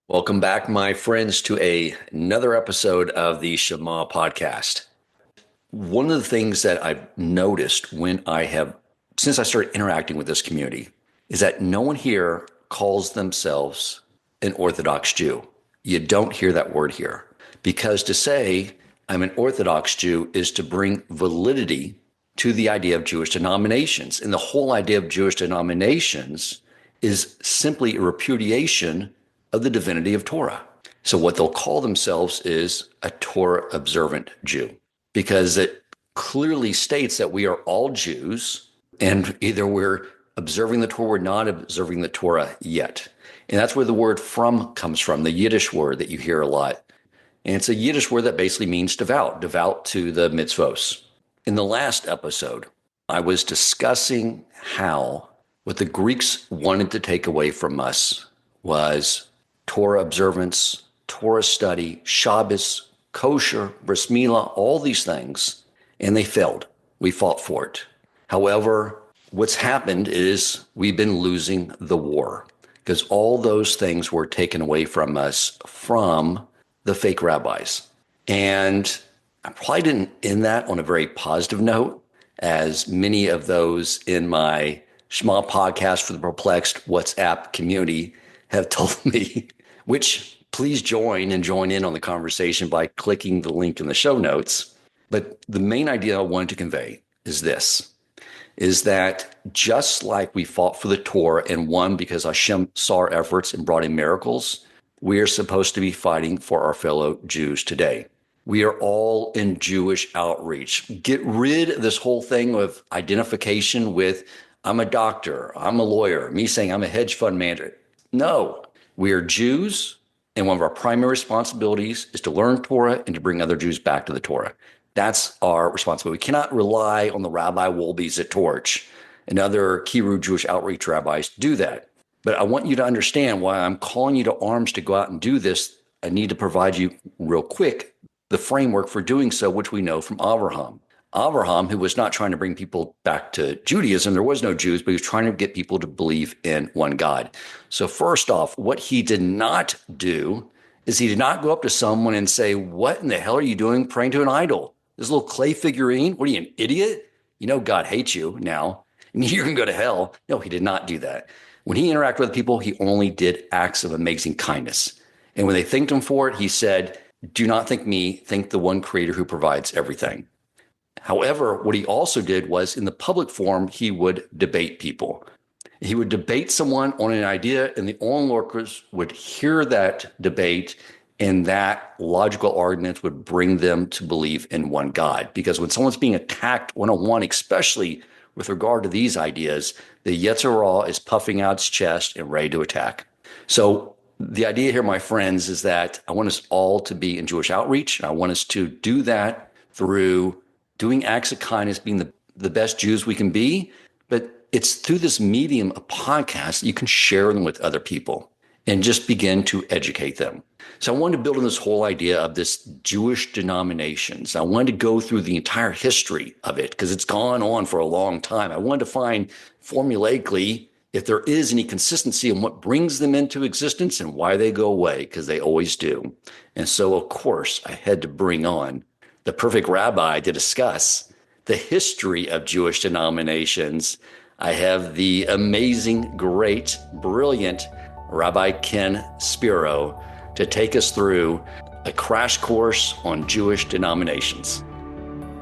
Welcome back, my friends, to another episode of the Shema Podcast. One of the things that I've noticed since I started interacting with this community, is that no one here calls themselves an Orthodox Jew. You don't hear that word here, because to say I'm an Orthodox Jew is to bring validity to the idea of Jewish denominations. And the whole idea of Jewish denominations is simply a repudiation of the divinity of Torah. So what they'll call themselves is a Torah observant Jew, because it clearly states that we are all Jews, and either we're observing the Torah or not observing the Torah yet. And that's where the word from comes from, the Yiddish word that you hear a lot. And it's a Yiddish word that basically means devout to the mitzvos. In the last episode, I was discussing how what the Greeks wanted to take away from us was Torah observance, Torah study, Shabbos, kosher, bris milah, all these things, and they failed. We fought for it. However, what's happened is we've been losing the war, because all those things were taken away from us from the fake rabbis. And I probably didn't end that on a very positive note, as many of those in my Shema Podcast for the Perplexed WhatsApp community have told me, which please join in on the conversation by clicking the link in the show notes. But the main idea I wanted to convey is this, is that just like we fought for the Torah and won because Hashem saw our efforts and brought in miracles, we are supposed to be fighting for our fellow Jews today. We are all in Jewish outreach. Get rid of this whole thing of identification with, I'm a doctor, I'm a lawyer, me saying I'm a hedge fund manager. No, we are Jews, and one of our primary responsibilities is to learn Torah and to bring other Jews back to the Torah. That's our responsibility. We cannot rely on the Rabbi Wolbes at Torch and other Kiru Jewish outreach rabbis to do that. But I want you to understand why I'm calling you to arms to go out and do this. I need to provide you real quick the framework for doing so, which we know from Avraham. Avraham, who was not trying to bring people back to Judaism, there was no Jews, but he was trying to get people to believe in one God. So first off, what he did not do is he did not go up to someone and say, what in the hell are you doing praying to an idol? This little clay figurine? What are you, an idiot? You know God hates you now, and you're going to go to hell. No, he did not do that. When he interacted with people, he only did acts of amazing kindness. And when they thanked him for it, he said, do not thank me, thank the one creator who provides everything. However, what he also did was in the public forum, he would debate people. He would debate someone on an idea, and the onlookers would hear that debate, and that logical argument would bring them to believe in one God. Because when someone's being attacked one-on-one, especially with regard to these ideas, the Yetzer Hara is puffing out its chest and ready to attack. So the idea here, my friends, is that I want us all to be in Jewish outreach. I want us to do that through doing acts of kindness, being the best Jews we can be. But it's through this medium of podcasts that you can share them with other people and just begin to educate them. So I wanted to build on this whole idea of this Jewish denominations. I wanted to go through the entire history of it because it's gone on for a long time. I wanted to find formulaically if there is any consistency in what brings them into existence and why they go away, because they always do. And so, of course, I had to bring on the perfect rabbi to discuss the history of Jewish denominations. I have the amazing, great, brilliant Rabbi Ken Spiro to take us through a crash course on Jewish denominations.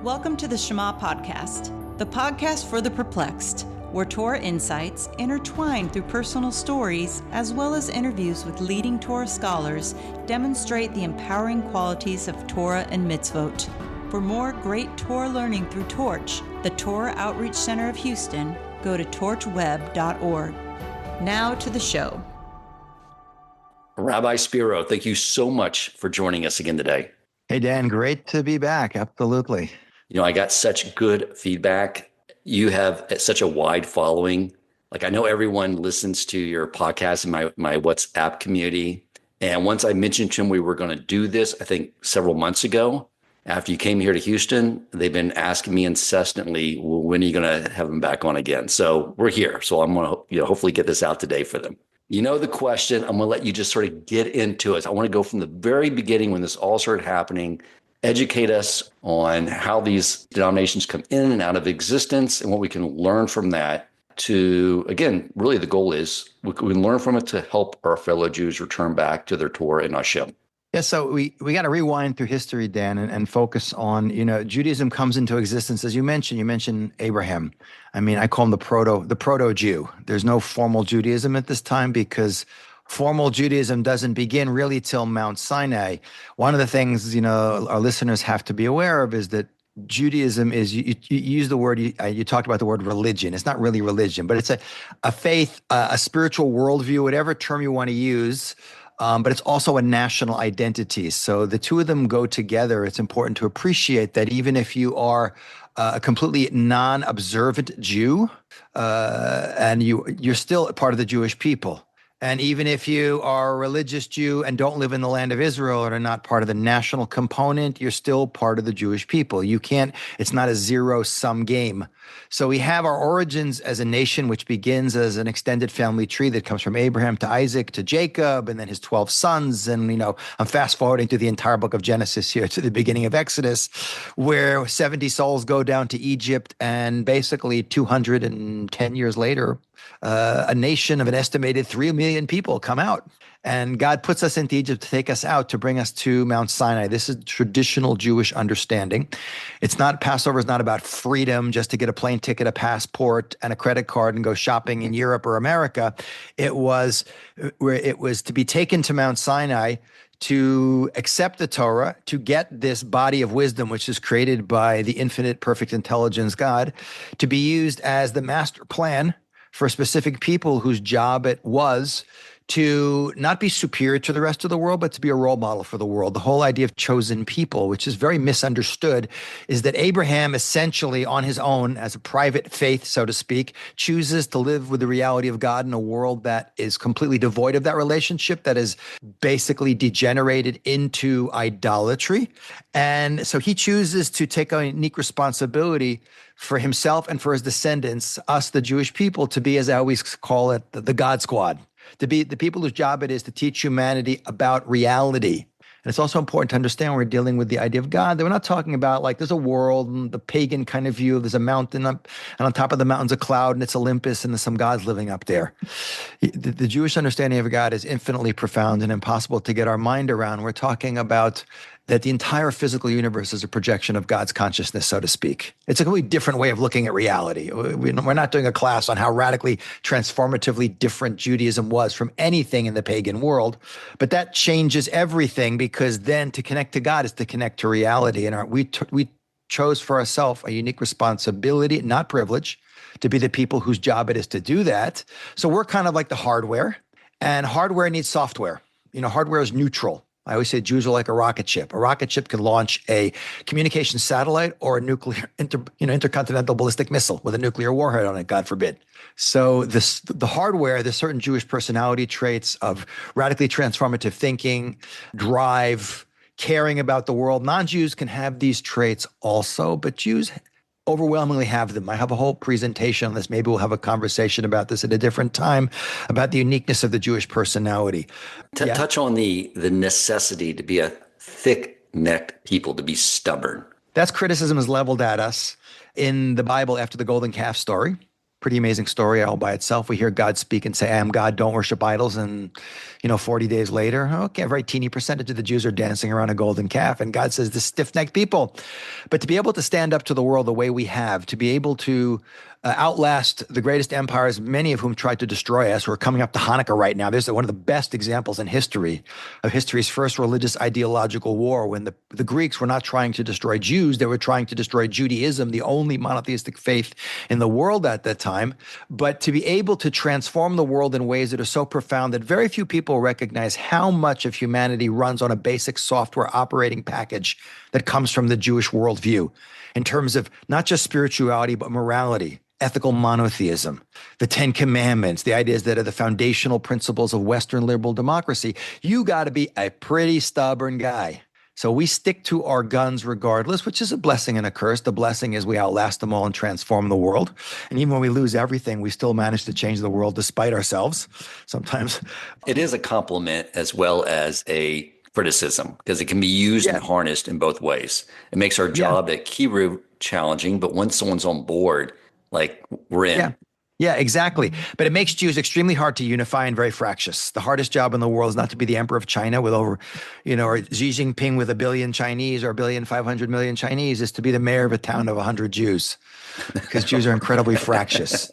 Welcome to the Shema Podcast, the podcast for the perplexed, where Torah insights, intertwined through personal stories, as well as interviews with leading Torah scholars, demonstrate the empowering qualities of Torah and mitzvot. For more great Torah learning through Torch, the Torah Outreach Center of Houston, go to torchweb.org. Now to the show. Rabbi Spiro, thank you so much for joining us again today. Hey, Dan, great to be back. Absolutely. You know, I got such good feedback. You have such a wide following. Like, I know everyone listens to your podcast in my WhatsApp community. And once I mentioned to them we were going to do this, I think several months ago, after you came here to Houston, they've been asking me incessantly, well, when are you going to have them back on again? So we're here. So I'm going to hopefully get this out today for them. You know the question. I'm going to let you just sort of get into it. I want to go from the very beginning when this all started happening, educate us on how these denominations come in and out of existence and what we can learn from that to, again, really the goal is we can learn from it to help our fellow Jews return back to their Torah and Hashem. Yeah, so we got to rewind through history, Dan, and focus on, Judaism comes into existence, as you mentioned. You mentioned Abraham. I mean, I call him the proto-Jew. There's no formal Judaism at this time because formal Judaism doesn't begin really till Mount Sinai. One of the things, our listeners have to be aware of is that Judaism is, you use the word, you talked about the word religion. It's not really religion, but it's a faith, a spiritual worldview, whatever term you want to use. But it's also a national identity. So the two of them go together. It's important to appreciate that even if you are a completely non-observant Jew, and you're still part of the Jewish people. And even if you are a religious Jew and don't live in the land of Israel and are not part of the national component, you're still part of the Jewish people. It's not a zero-sum game. So we have our origins as a nation, which begins as an extended family tree that comes from Abraham to Isaac to Jacob and then his 12 sons. And, I'm fast forwarding through the entire book of Genesis here to the beginning of Exodus, where 70 souls go down to Egypt. And basically 210 years later, a nation of an estimated 3 million people come out. And God puts us into Egypt to take us out, to bring us to Mount Sinai. This is traditional Jewish understanding. Passover is not about freedom, just to get a plane ticket, a passport, and a credit card and go shopping in Europe or America. It was to be taken to Mount Sinai to accept the Torah, to get this body of wisdom, which is created by the infinite, perfect intelligence God, to be used as the master plan for specific people whose job it was to not be superior to the rest of the world, but to be a role model for the world. The whole idea of chosen people, which is very misunderstood, is that Abraham essentially on his own, as a private faith, so to speak, chooses to live with the reality of God in a world that is completely devoid of that relationship, that is basically degenerated into idolatry. And so he chooses to take a unique responsibility for himself and for his descendants, us, the Jewish people, to be, as I always call it, the God Squad. To be the people whose job it is to teach humanity about reality. And it's also important to understand when we're dealing with the idea of God, that we're not talking about like there's a world and the pagan kind of view, there's a mountain up, and on top of the mountain's a cloud and it's Olympus and there's some gods living up there. The Jewish understanding of God is infinitely profound and impossible to get our mind around. We're talking about that the entire physical universe is a projection of God's consciousness, so to speak. It's a completely different way of looking at reality. We're not doing a class on how radically transformatively different Judaism was from anything in the pagan world, but that changes everything, because then to connect to God is to connect to reality. And we chose for ourselves a unique responsibility, not privilege, to be the people whose job it is to do that. So we're kind of like the hardware, and hardware needs software. Hardware is neutral. I always say Jews are like a rocket ship. A rocket ship can launch a communication satellite or a nuclear intercontinental ballistic missile with a nuclear warhead on it, God forbid. So the hardware, there's certain Jewish personality traits of radically transformative thinking, drive, caring about the world. Non-Jews can have these traits also, but Jews overwhelmingly have them. I have a whole presentation on this. Maybe we'll have a conversation about this at a different time, about the uniqueness of the Jewish personality. Touch on the necessity to be a thick-necked people, to be stubborn. That's criticism is leveled at us in the Bible after the golden calf story. Pretty amazing story all by itself. We hear God speak and say, I am God, don't worship idols. And, 40 days later, okay, a very teeny percentage of the Jews are dancing around a golden calf. And God says, this stiff-necked people. But to be able to stand up to the world the way we have, to be able to outlast the greatest empires, many of whom tried to destroy us. We're coming up to Hanukkah right now. There's one of the best examples in history of history's first religious ideological war, when the Greeks were not trying to destroy Jews. They were trying to destroy Judaism, the only monotheistic faith in the world at that time. But to be able to transform the world in ways that are so profound that very few people recognize how much of humanity runs on a basic software operating package that comes from the Jewish worldview, in terms of not just spirituality, but morality, ethical monotheism, the 10 Commandments, the ideas that are the foundational principles of Western liberal democracy. You got to be a pretty stubborn guy So we stick to our guns regardless, which is a blessing and a curse. The blessing is we outlast them all and transform the world. And even when we lose everything, we still manage to change the world despite ourselves sometimes. It is a compliment as well as a criticism because it can be used and harnessed in both ways. It makes our job at Kiru challenging, but once someone's on board, like we're in. Yeah, exactly. But it makes Jews extremely hard to unify and very fractious. The hardest job in the world is not to be the emperor of China with over, or Xi Jinping with 1 billion Chinese or 1,500,000,000 Chinese, is to be the mayor of a town of 100 Jews, because Jews are incredibly fractious.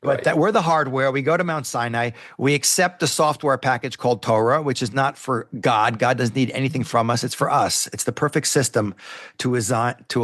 But that we're the hardware. We go to Mount Sinai. We accept the software package called Torah, which is not for God. God doesn't need anything from us. It's for us. It's the perfect system to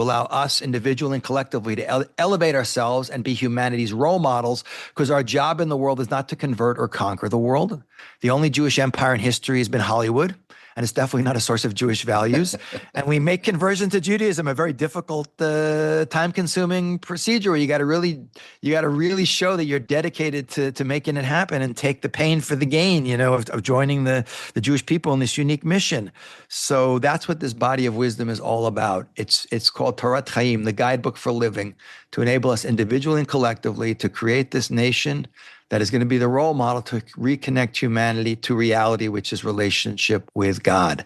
allow us individually and collectively to elevate ourselves and be humanity's role models, because our job in the world is not to convert or conquer the world. The only Jewish empire in history has been Hollywood, and it's definitely not a source of Jewish values. And we make conversion to Judaism a very difficult, time-consuming procedure where you got to really show that you're dedicated to making it happen and take the pain for the gain, of joining the Jewish people in this unique mission. So that's what this body of wisdom is all about. It's called Torah Chaim, the guidebook for living, to enable us individually and collectively to create this nation that is going to be the role model to reconnect humanity to reality, which is relationship with God.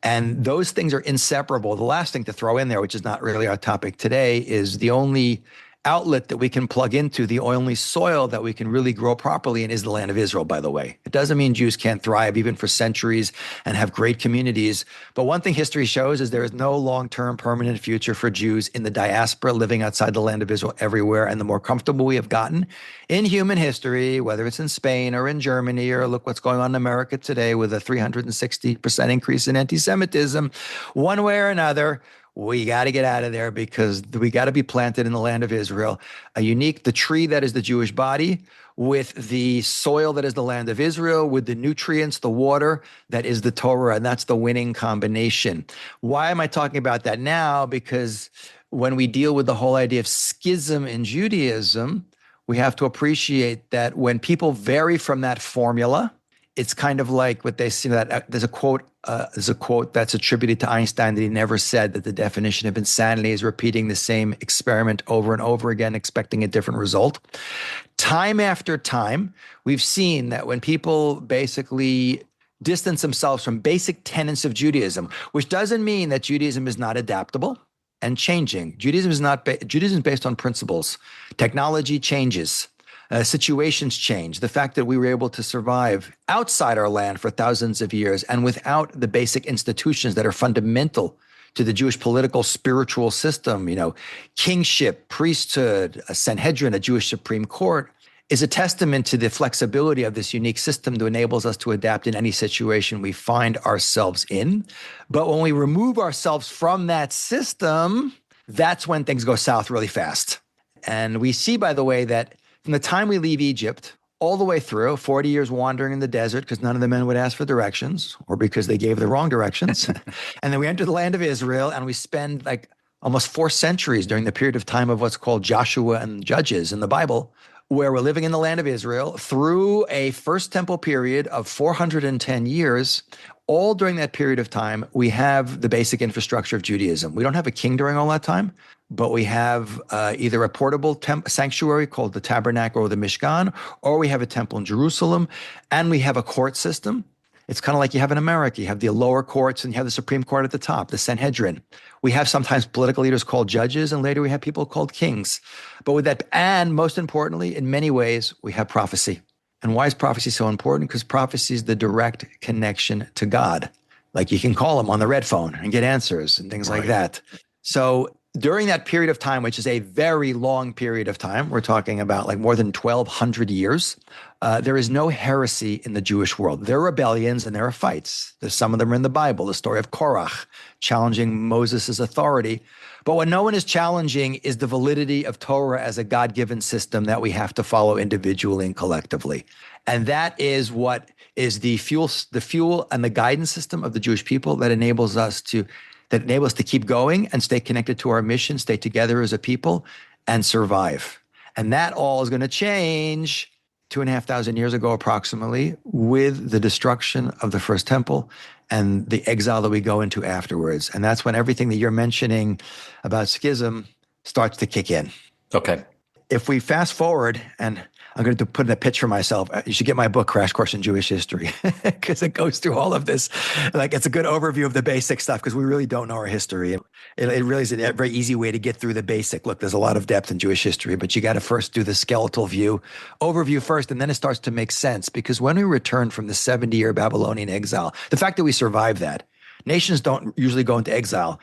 And those things are inseparable. The last thing to throw in there, which is not really our topic today, is the only outlet that we can plug into, the only soil that we can really grow properly in, is the land of Israel, by the way. It doesn't mean Jews can't thrive even for centuries and have great communities. But one thing history shows is there is no long-term permanent future for Jews in the diaspora living outside the land of Israel everywhere. And the more comfortable we have gotten in human history, whether it's in Spain or in Germany, or look what's going on in America today with a 360% increase in anti-Semitism, one way or another, we got to get out of there, because we got to be planted in the land of Israel, the tree that is the Jewish body, with the soil that is the land of Israel, with the nutrients, the water that is the Torah, and that's the winning combination. Why am I talking about that now? Because when we deal with the whole idea of schism in Judaism, we have to appreciate that when people vary from that formula, it's kind of like what they see that there's a quote that's attributed to Einstein that he never said, that the definition of insanity is repeating the same experiment over and over again, expecting a different result. Time after time, we've seen that when people basically distance themselves from basic tenets of Judaism, which doesn't mean that Judaism is not adaptable and changing. Judaism is based on principles. Technology changes. Situations change. The fact that we were able to survive outside our land for thousands of years and without the basic institutions that are fundamental to the Jewish political, spiritual system, kingship, priesthood, a Sanhedrin, a Jewish Supreme Court, is a testament to the flexibility of this unique system that enables us to adapt in any situation we find ourselves in. But when we remove ourselves from that system, that's when things go south really fast. And we see, by the way, that from the time we leave Egypt all the way through 40 years wandering in the desert because none of the men would ask for directions, or because they gave the wrong directions. And then we enter the land of Israel, and we spend like almost 4 centuries during the period of time of what's called Joshua and Judges in the Bible, where we're living in the land of Israel through a First Temple period of 410 years. All during that period of time, we have the basic infrastructure of Judaism. We don't have a king during all that time, but we have either a portable sanctuary called the Tabernacle or the Mishkan, or we have a temple in Jerusalem, and we have a court system. It's kind of like you have in America. You have the lower courts and you have the Supreme Court at the top, the Sanhedrin. We have sometimes political leaders called judges, and later we have people called kings. But with that, and most importantly, in many ways, we have prophecy. And why is prophecy so important? Because prophecy is the direct connection to God. Like you can call him on the red phone and get answers and things like that. So during that period of time, which is a very long period of time, we're talking about like more than 1,200 years, there is no heresy in the Jewish world. There are rebellions and there are fights. There's some of them are in the Bible, the story of Korach challenging Moses' authority. But what no one is challenging is the validity of Torah as a God-given system that we have to follow individually and collectively. And that is what is the fuel and the guidance system of the Jewish people that enables us to keep going and stay connected to our mission, stay together as a people, and survive. And that all is going to change 2,500 years ago, approximately, with the destruction of the first temple and the exile that we go into afterwards. And that's when everything that you're mentioning about schism starts to kick in. Okay. If we fast forward, and I'm going to put in a pitch for myself, you should get my book, Crash Course in Jewish History, because it goes through all of this. Like, it's a good overview of the basic stuff, because we really don't know our history. It really is a very easy way to get through the basic. Look, there's a lot of depth in Jewish history, but you got to first do the skeletal overview first, and then it starts to make sense. Because when we return from the 70-year Babylonian exile, the fact that we survived that, nations don't usually go into exile.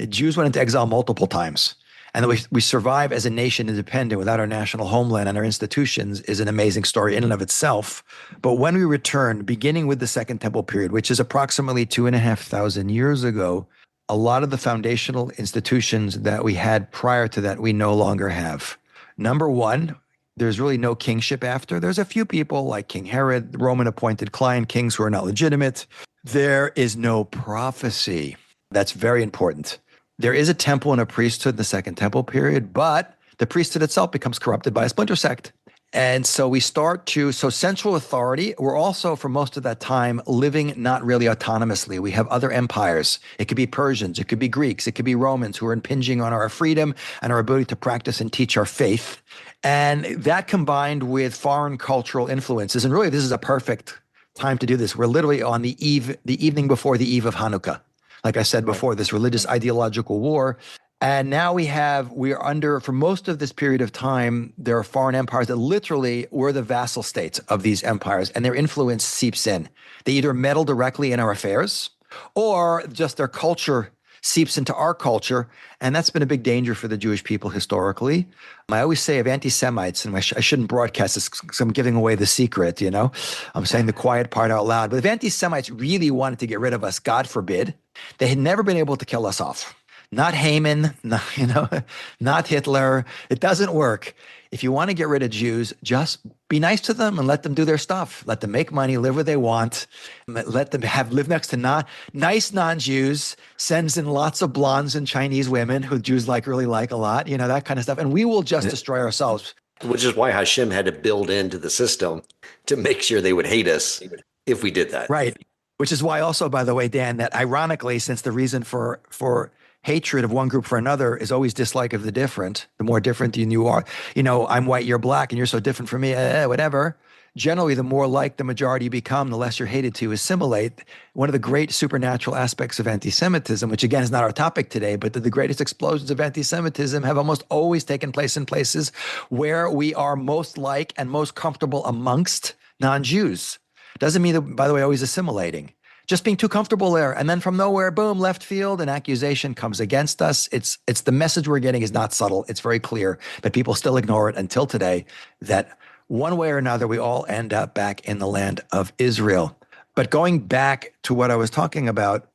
Jews went into exile multiple times. And that we survive as a nation independent without our national homeland and our institutions is an amazing story in and of itself. But when we return, beginning with the Second Temple period, which is approximately 2,500 years ago, a lot of the foundational institutions that we had prior to that, we no longer have. Number one, there's really no kingship after. There's a few people like King Herod, Roman-appointed client kings who are not legitimate. There is no prophecy. That's very important. There is a temple and a priesthood in the Second Temple period, but the priesthood itself becomes corrupted by a splinter sect. And so central authority, we're also, for most of that time, living not really autonomously. We have other empires. It could be Persians, it could be Greeks, it could be Romans who are impinging on our freedom and our ability to practice and teach our faith. And that combined with foreign cultural influences, and really this is a perfect time to do this. We're literally on the evening before the eve of Hanukkah. Like I said before, this religious ideological war. And now we are under, for most of this period of time, there are foreign empires that literally were the vassal states of these empires, and their influence seeps in. They either meddle directly in our affairs, or just their culture seeps into our culture, and that's been a big danger for the Jewish people historically. I always say of anti-Semites, and I shouldn't broadcast this because I'm giving away the secret, I'm saying the quiet part out loud, but if anti-Semites really wanted to get rid of us, God forbid, they had never been able to kill us off. Not Haman, not Hitler. It doesn't work. If you want to get rid of Jews, just be nice to them and let them do their stuff. Let them make money, live where they want. Let them live next to nice non-Jews, sends in lots of blondes and Chinese women who Jews really like a lot, that kind of stuff. And we will just destroy ourselves. Which is why Hashem had to build into the system to make sure they would hate us if we did that. Right. Which is why also, by the way, Dan, that ironically, since the reason for hatred of one group for another is always dislike of the different, the more different you are, I'm white, you're black, and you're so different from me, whatever. Generally, the more like the majority you become, the less you're hated to assimilate. One of the great supernatural aspects of anti-Semitism, which again is not our topic today, but the greatest explosions of anti-Semitism have almost always taken place in places where we are most like and most comfortable amongst non-Jews. Doesn't mean that, by the way, always assimilating. Just being too comfortable there. And then from nowhere, boom, left field, an accusation comes against us. It's the message we're getting is not subtle. It's very clear, but people still ignore it until today, that one way or another, we all end up back in the land of Israel. But going back to what I was talking about,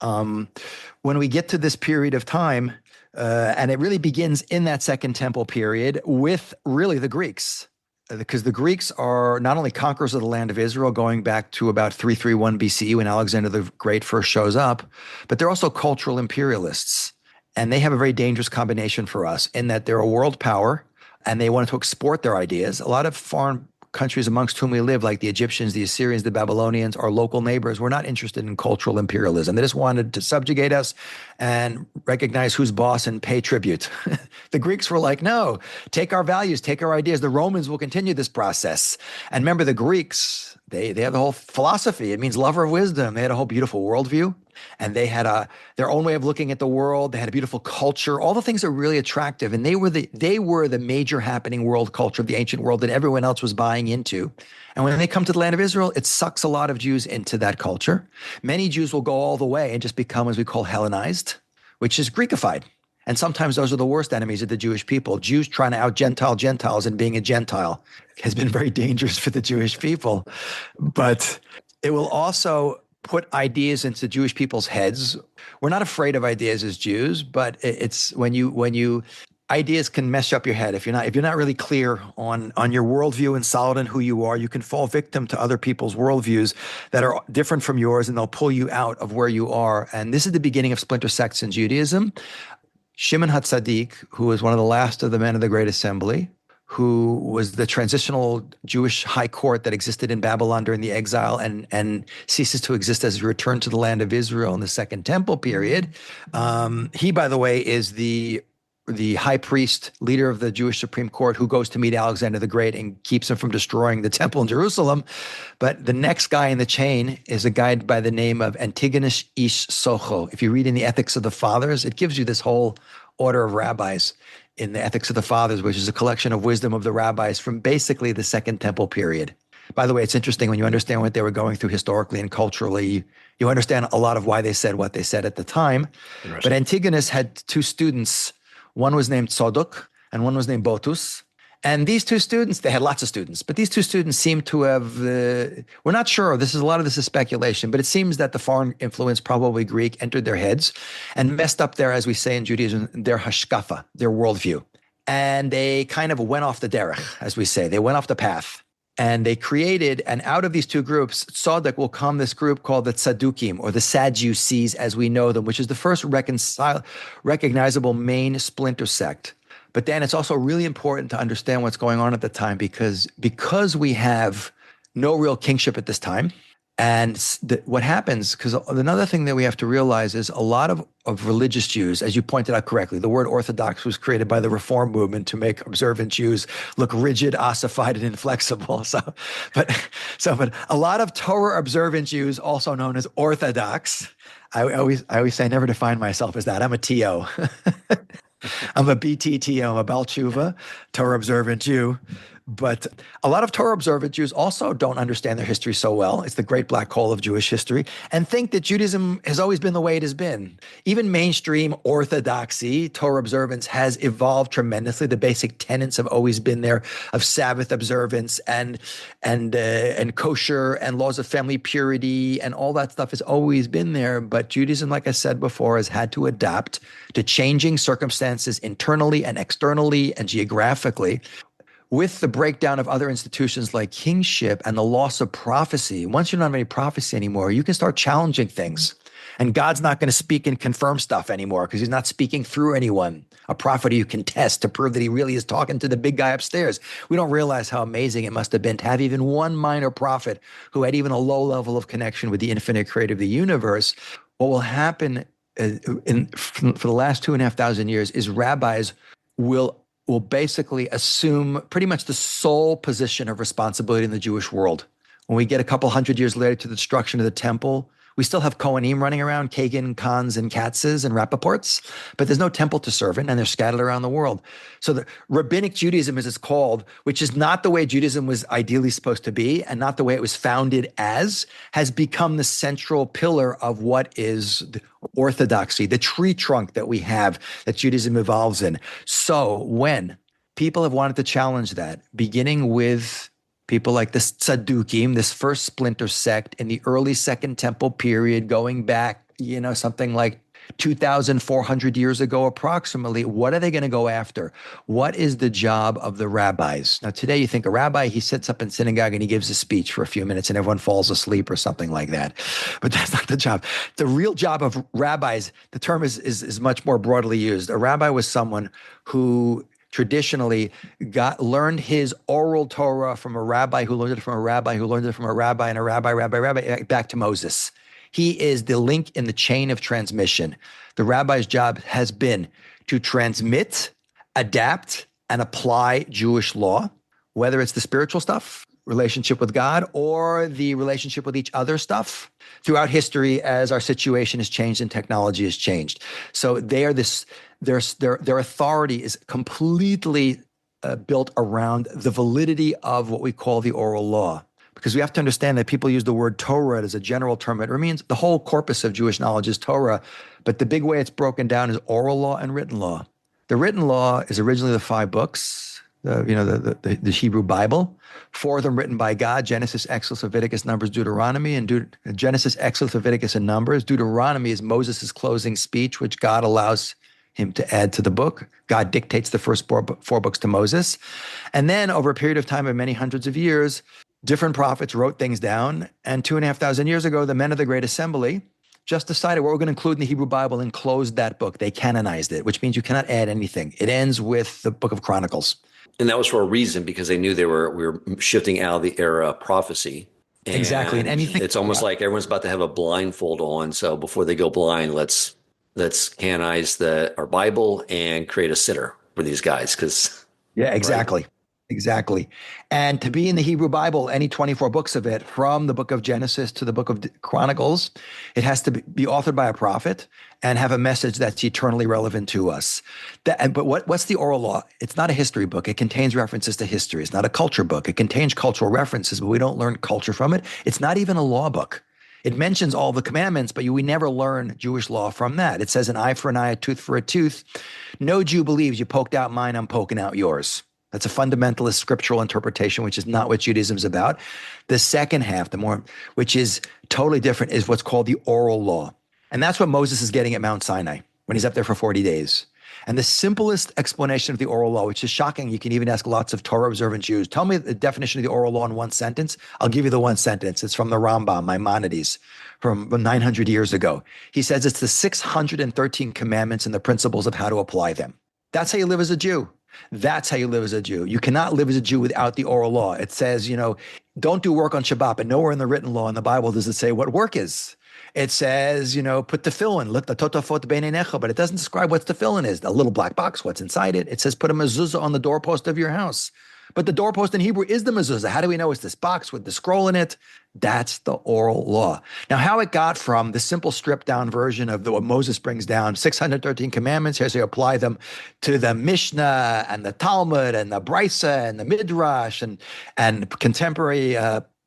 when we get to this period of time, and it really begins in that Second Temple period with really the Greeks. Because the Greeks are not only conquerors of the land of Israel going back to about 331 BCE when Alexander the Great first shows up, but they're also cultural imperialists. And they have a very dangerous combination for us in that they're a world power and they wanted to export their ideas. A lot of foreign countries amongst whom we live, like the Egyptians, the Assyrians, the Babylonians, our local neighbors, were not interested in cultural imperialism. They just wanted to subjugate us and recognize who's boss and pay tribute. The Greeks were like, no, take our values, take our ideas. The Romans will continue this process. And remember, the Greeks, they have the whole philosophy. It means lover of wisdom. They had a whole beautiful worldview. And they had their own way of looking at the world. They had a beautiful culture, all the things that are really attractive. And they were the major happening world culture of the ancient world that everyone else was buying into. And when they come to the land of Israel, it sucks a lot of Jews into that culture. Many Jews will go all the way and just become, as we call, Hellenized, which is Greekified. And sometimes those are the worst enemies of the Jewish people. Jews trying to out-Gentile Gentiles and being a Gentile has been very dangerous for the Jewish people. But it will also put ideas into Jewish people's heads. We're not afraid of ideas as Jews, but it's when you ideas can mess up your head. If you're not really clear on your worldview and solid in who you are, you can fall victim to other people's worldviews that are different from yours, and they'll pull you out of where you are. And this is the beginning of splinter sects in Judaism. Shimon HaTzadik, who was one of the last of the men of the Great Assembly, who was the transitional Jewish high court that existed in Babylon during the exile and ceases to exist as he returned to the land of Israel in the Second Temple period. He, by the way, is the high priest, leader of the Jewish Supreme Court, who goes to meet Alexander the Great and keeps him from destroying the temple in Jerusalem. But the next guy in the chain is a guy by the name of Antigonus Ish Socho. If you read in the Ethics of the Fathers, it gives you this whole order of rabbis in the Ethics of the Fathers, which is a collection of wisdom of the rabbis from basically the Second Temple period. By the way, it's interesting when you understand what they were going through historically and culturally, you understand a lot of why they said what they said at the time. But Antigonus had two students. One was named Tzadok and one was named Botus. And these two students, they had lots of students, but these two students seem to have, we're not sure, a lot of this is speculation, but it seems that the foreign influence, probably Greek, entered their heads and messed up their, as we say in Judaism, their hashkafa, their worldview. And they kind of went off the derech, as we say. They went off the path. And they created, and out of these two groups, Tzadok will come this group called the Tzadukim, or the Sadducees as we know them, which is the first recognizable main splinter sect. But then it's also really important to understand what's going on at the time because we have no real kingship at this time. And what happens, because another thing that we have to realize is a lot of religious Jews, as you pointed out correctly, the word Orthodox was created by the Reform movement to make observant Jews look rigid, ossified, and inflexible. But a lot of Torah observant Jews, also known as Orthodox, I always say I never define myself as that. I'm a TO. I'm a BTTO, I'm a Baal Tshuva, Torah observant Jew. But a lot of Torah observant Jews also don't understand their history so well. It's the great black hole of Jewish history, and think that Judaism has always been the way it has been. Even mainstream orthodoxy, Torah observance, has evolved tremendously. The basic tenets have always been there of Sabbath observance and kosher and laws of family purity, and all that stuff has always been there. But Judaism, like I said before, has had to adapt to changing circumstances internally and externally and geographically. With the breakdown of other institutions like kingship and the loss of prophecy, once you don't have any prophecy anymore, you can start challenging things. And God's not going to speak and confirm stuff anymore because he's not speaking through anyone, a prophet you can test to prove that he really is talking to the big guy upstairs. We don't realize how amazing it must have been to have even one minor prophet who had even a low level of connection with the infinite creator of the universe. What will happen for the last 2,500 years is rabbis will basically assume pretty much the sole position of responsibility in the Jewish world. When we get a couple hundred years later to the destruction of the temple, we still have Kohanim running around, Kagan, Khans, and Katzes, and Rappaports, but there's no temple to serve in, and they're scattered around the world. So the rabbinic Judaism, as it's called, which is not the way Judaism was ideally supposed to be, and not the way it was founded as, has become the central pillar of what is the orthodoxy, the tree trunk that we have, that Judaism evolves in. So when people have wanted to challenge that, beginning with people like the Tzadukim, this first splinter sect in the early Second Temple period, going back, something like 2,400 years ago approximately, what are they going to go after? What is the job of the rabbis? Now, today you think a rabbi, he sits up in synagogue and he gives a speech for a few minutes and everyone falls asleep or something like that. But that's not the job. The real job of rabbis, the term is much more broadly used. A rabbi was someone who traditionally learned his oral Torah from a rabbi who learned it from a rabbi who learned it from a rabbi and a rabbi, back to Moses. He is the link in the chain of transmission. The rabbi's job has been to transmit, adapt, and apply Jewish law, whether it's the spiritual stuff, relationship with God, or the relationship with each other stuff throughout history as our situation has changed and technology has changed. So their authority is completely built around the validity of what we call the oral law. Because we have to understand that people use the word Torah as a general term. It means the whole corpus of Jewish knowledge is Torah, but the big way it's broken down is oral law and written law. The written law is originally the 5 books, the Hebrew Bible, 4 of them written by God: Genesis, Exodus, Leviticus, Numbers, Deuteronomy. And Genesis, Exodus, Leviticus, and Numbers. Deuteronomy is Moses' closing speech, which God allows him to add to the book. God dictates the first 4 books to Moses. And then over a period of time of many hundreds of years, different prophets wrote things down. And 2,500 years ago, the men of the Great Assembly just decided what we're going to include in the Hebrew Bible and closed that book. They canonized it, which means you cannot add anything. It ends with the Book of Chronicles. And that was for a reason, because they knew we were shifting out of the era of prophecy. And Exactly. And anything, it's almost like everyone's about to have a blindfold on. So before they go blind, let's canonize our Bible and create a sitter for these guys. exactly. Right? Exactly. And to be in the Hebrew Bible, any 24 books of it, from the book of Genesis to the book of Chronicles, it has to be authored by a prophet and have a message that's eternally relevant to us. But what's the oral law? It's not a history book. It contains references to history. It's not a culture book. It contains cultural references, but we don't learn culture from it. It's not even a law book. It mentions all the commandments, but we never learn Jewish law from that. It says an eye for an eye, a tooth for a tooth. No Jew believes you poked out mine, I'm poking out yours. That's a fundamentalist scriptural interpretation, which is not what Judaism is about. The second half, which is totally different, is what's called the oral law. And that's what Moses is getting at Mount Sinai when he's up there for 40 days. And the simplest explanation of the oral law, which is shocking, you can even ask lots of Torah observant Jews, tell me the definition of the oral law in one sentence. I'll give you the one sentence. It's from the Rambam, Maimonides, from 900 years ago. He says it's the 613 commandments and the principles of how to apply them. That's how you live as a Jew. That's how you live as a Jew. You cannot live as a Jew without the oral law. It says, don't do work on Shabbat, but nowhere in the written law in the Bible does it say what work is. It says, put tefillin, let the totafot beinenecha, but it doesn't describe what tefillin is. A little black box, what's inside it. It says put a mezuzah on the doorpost of your house. But the doorpost in Hebrew is the mezuzah. How do we know it's this box with the scroll in it? That's the oral law. Now, how it got from the simple stripped down version of what Moses brings down, 613 commandments, here's how you apply them, to the Mishnah and the Talmud and the Brisa and the Midrash and contemporary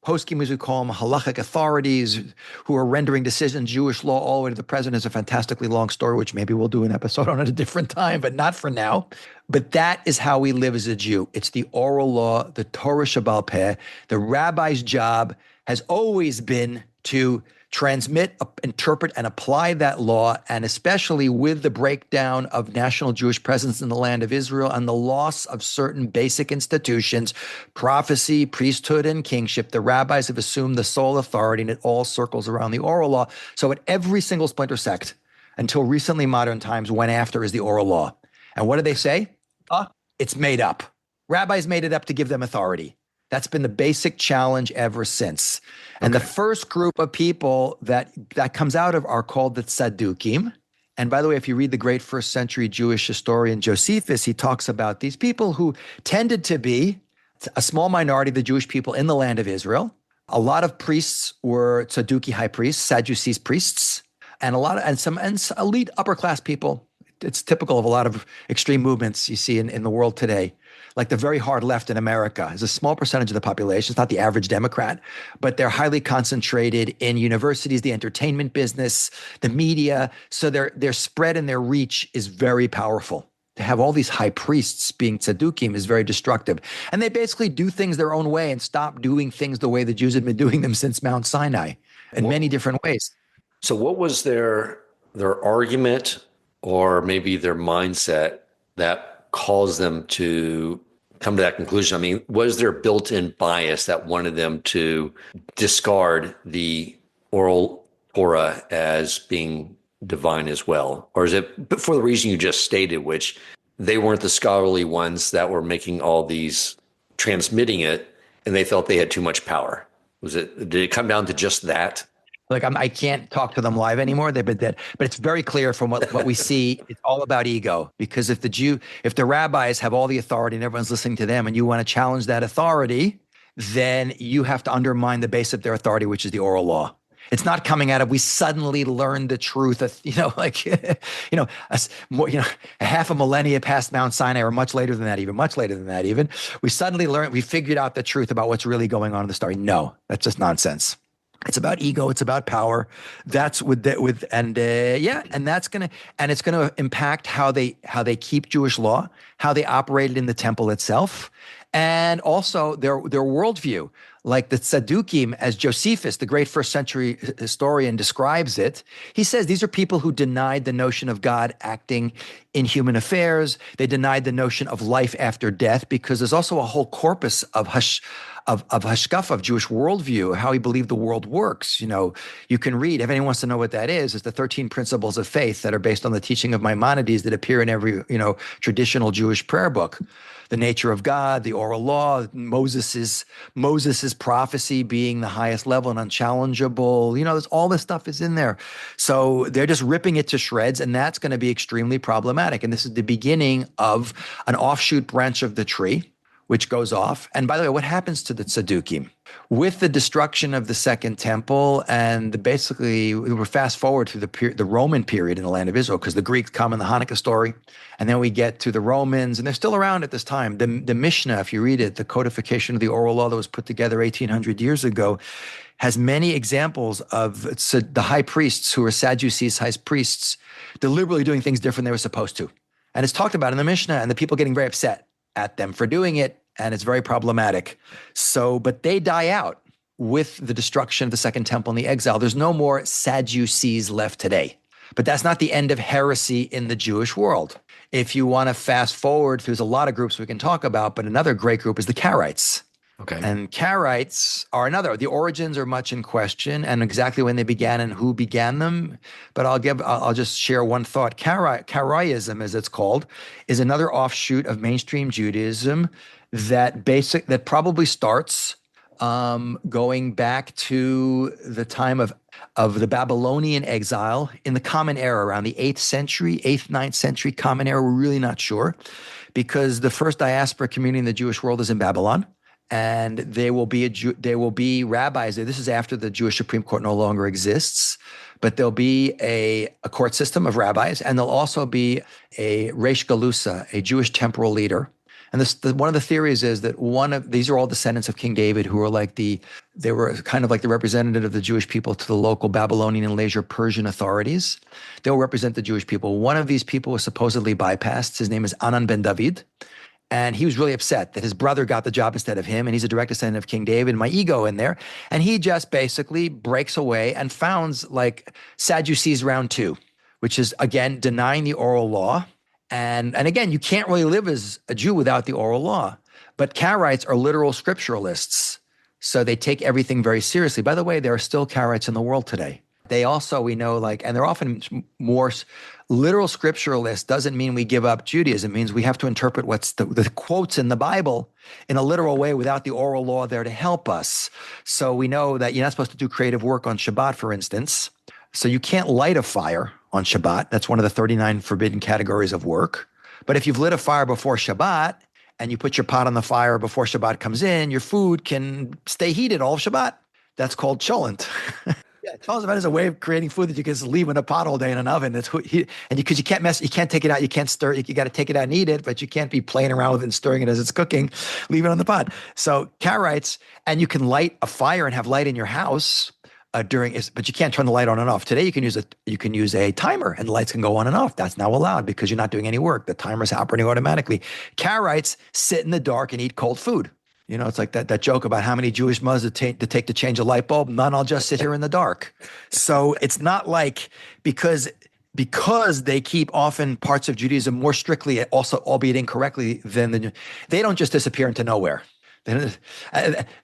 poskim, as we call them, halachic authorities who are rendering decisions, Jewish law, all the way to the present, is a fantastically long story, which maybe we'll do an episode on at a different time, but not for now. But that is how we live as a Jew. It's the oral law, the Torah Shebaal Peh. The rabbi's job has always been to transmit, interpret, and apply that law, and especially with the breakdown of national Jewish presence in the land of Israel and the loss of certain basic institutions, prophecy, priesthood, and kingship, the rabbis have assumed the sole authority, and it all circles around the oral law. So at every single splinter sect, until recently modern times, went after is the oral law. And what do they say? It's made up. Rabbis made it up to give them authority. That's been the basic challenge ever since. And the first group of people that comes out of are called the Tzaddukim. And by the way, if you read the great first century Jewish historian Josephus, he talks about these people who tended to be a small minority of the Jewish people in the land of Israel. A lot of priests were Tzadduki high priests, Sadducees priests, and some elite upper class people. It's typical of a lot of extreme movements you see in the world today. Like the very hard left in America is a small percentage of the population. It's not the average Democrat, but they're highly concentrated in universities, the entertainment business, the media. So their spread and their reach is very powerful. To have all these high priests being tzaddukim is very destructive. And they basically do things their own way and stop doing things the way the Jews had been doing them since Mount Sinai in many different ways. So what was their argument or maybe their mindset that caused them to come to that conclusion? I mean, was there built-in bias that wanted them to discard the oral Torah as being divine as well? Or is it for the reason you just stated, which they weren't the scholarly ones that were making all these, transmitting it, and they felt they had too much power? Did it come down to just that? Like I can't talk to them live anymore. They've been dead. But it's very clear from what we see, it's all about ego. Because if the rabbis have all the authority and everyone's listening to them and you want to challenge that authority, then you have to undermine the base of their authority, which is the oral law. It's not coming out of, we suddenly learned the truth of, a half a millennia past Mount Sinai, or much later than that even. We suddenly learned, we figured out the truth about what's really going on in the story. No, that's just nonsense. It's about ego. It's about power. That's and it's going to impact how they keep Jewish law, how they operated in the temple itself, and also their worldview. Like the Sadducees, as Josephus, the great first century historian, describes it, he says these are people who denied the notion of God acting in human affairs. They denied the notion of life after death, because there's also a whole corpus of hashkafa, of Jewish worldview, how he believed the world works. You can read, if anyone wants to know what that is, it's the 13 principles of faith that are based on the teaching of Maimonides that appear in every, traditional Jewish prayer book. The nature of God, the oral law, Moses's prophecy being the highest level and unchallengeable. There's all this stuff is in there. So they're just ripping it to shreds, and that's going to be extremely problematic. And this is the beginning of an offshoot branch of the tree, which goes off. And by the way, what happens to the Tzaddukim? With the destruction of the Second Temple, and basically we're fast forward through the Roman period in the land of Israel, because the Greeks come in the Hanukkah story, and then we get to the Romans, and they're still around at this time. The Mishnah, if you read it, the codification of the oral law that was put together 1,800 years ago, has many examples of the high priests who are Sadducees, high priests, deliberately doing things different than they were supposed to. And it's talked about in the Mishnah, and the people getting very upset at them for doing it, and it's very problematic. But they die out with the destruction of the Second Temple and the exile. There's no more Sadducees left today. But that's not the end of heresy in the Jewish world. If you want to fast forward, there's a lot of groups we can talk about, but another great group is the Karaites. Okay. And Karaites are another. The origins are much in question, and exactly when they began and who began them. But I'll just share one thought. Karaitism, as it's called, is another offshoot of mainstream Judaism that probably starts going back to the time of the Babylonian exile in the Common Era around the 8th century, 8th, 9th century Common Era. We're really not sure, because the first diaspora community in the Jewish world is in Babylon. And there will be rabbis there. This is after the Jewish Supreme Court no longer exists, but there'll be a court system of rabbis, and there'll also be a Reish Galusa, a Jewish temporal leader. And one of the theories is that these are all descendants of King David, who were they were kind of like the representative of the Jewish people to the local Babylonian and later Persian authorities. They'll represent the Jewish people. One of these people was supposedly bypassed. His name is Anan ben David. And he was really upset that his brother got the job instead of him. And he's a direct descendant of King David, my ego in there. And he just basically breaks away and founds Sadducees round 2, which is, again, denying the oral law. And again, you can't really live as a Jew without the oral law. But Karaites are literal scripturalists. So they take everything very seriously. By the way, there are still Karaites in the world today. They also, we know, and they're often more literal scripturalists. Doesn't mean we give up Judaism. It means we have to interpret what's the quotes in the Bible in a literal way without the oral law there to help us. So we know that you're not supposed to do creative work on Shabbat, for instance. So you can't light a fire on Shabbat. That's one of the 39 forbidden categories of work. But if you've lit a fire before Shabbat and you put your pot on the fire before Shabbat comes in, your food can stay heated all of Shabbat. That's called cholent. Yeah, cholent is a way of creating food that you can just leave in a pot all day in an oven. Because you can't take it out, you can't stir it. You got to take it out and eat it, but you can't be playing around with it and stirring it as it's cooking. Leave it on the pot. So Karaites, and you can light a fire and have light in your house but you can't turn the light on and off. Today you can use a timer and the lights can go on and off. That's now allowed because you're not doing any work. The timer's operating automatically. Karaites sit in the dark and eat cold food. It's like that joke about how many Jewish mothers to take to change a light bulb. None, I'll just sit here in the dark. So it's not like because they keep often parts of Judaism more strictly, also albeit incorrectly, they don't just disappear into nowhere.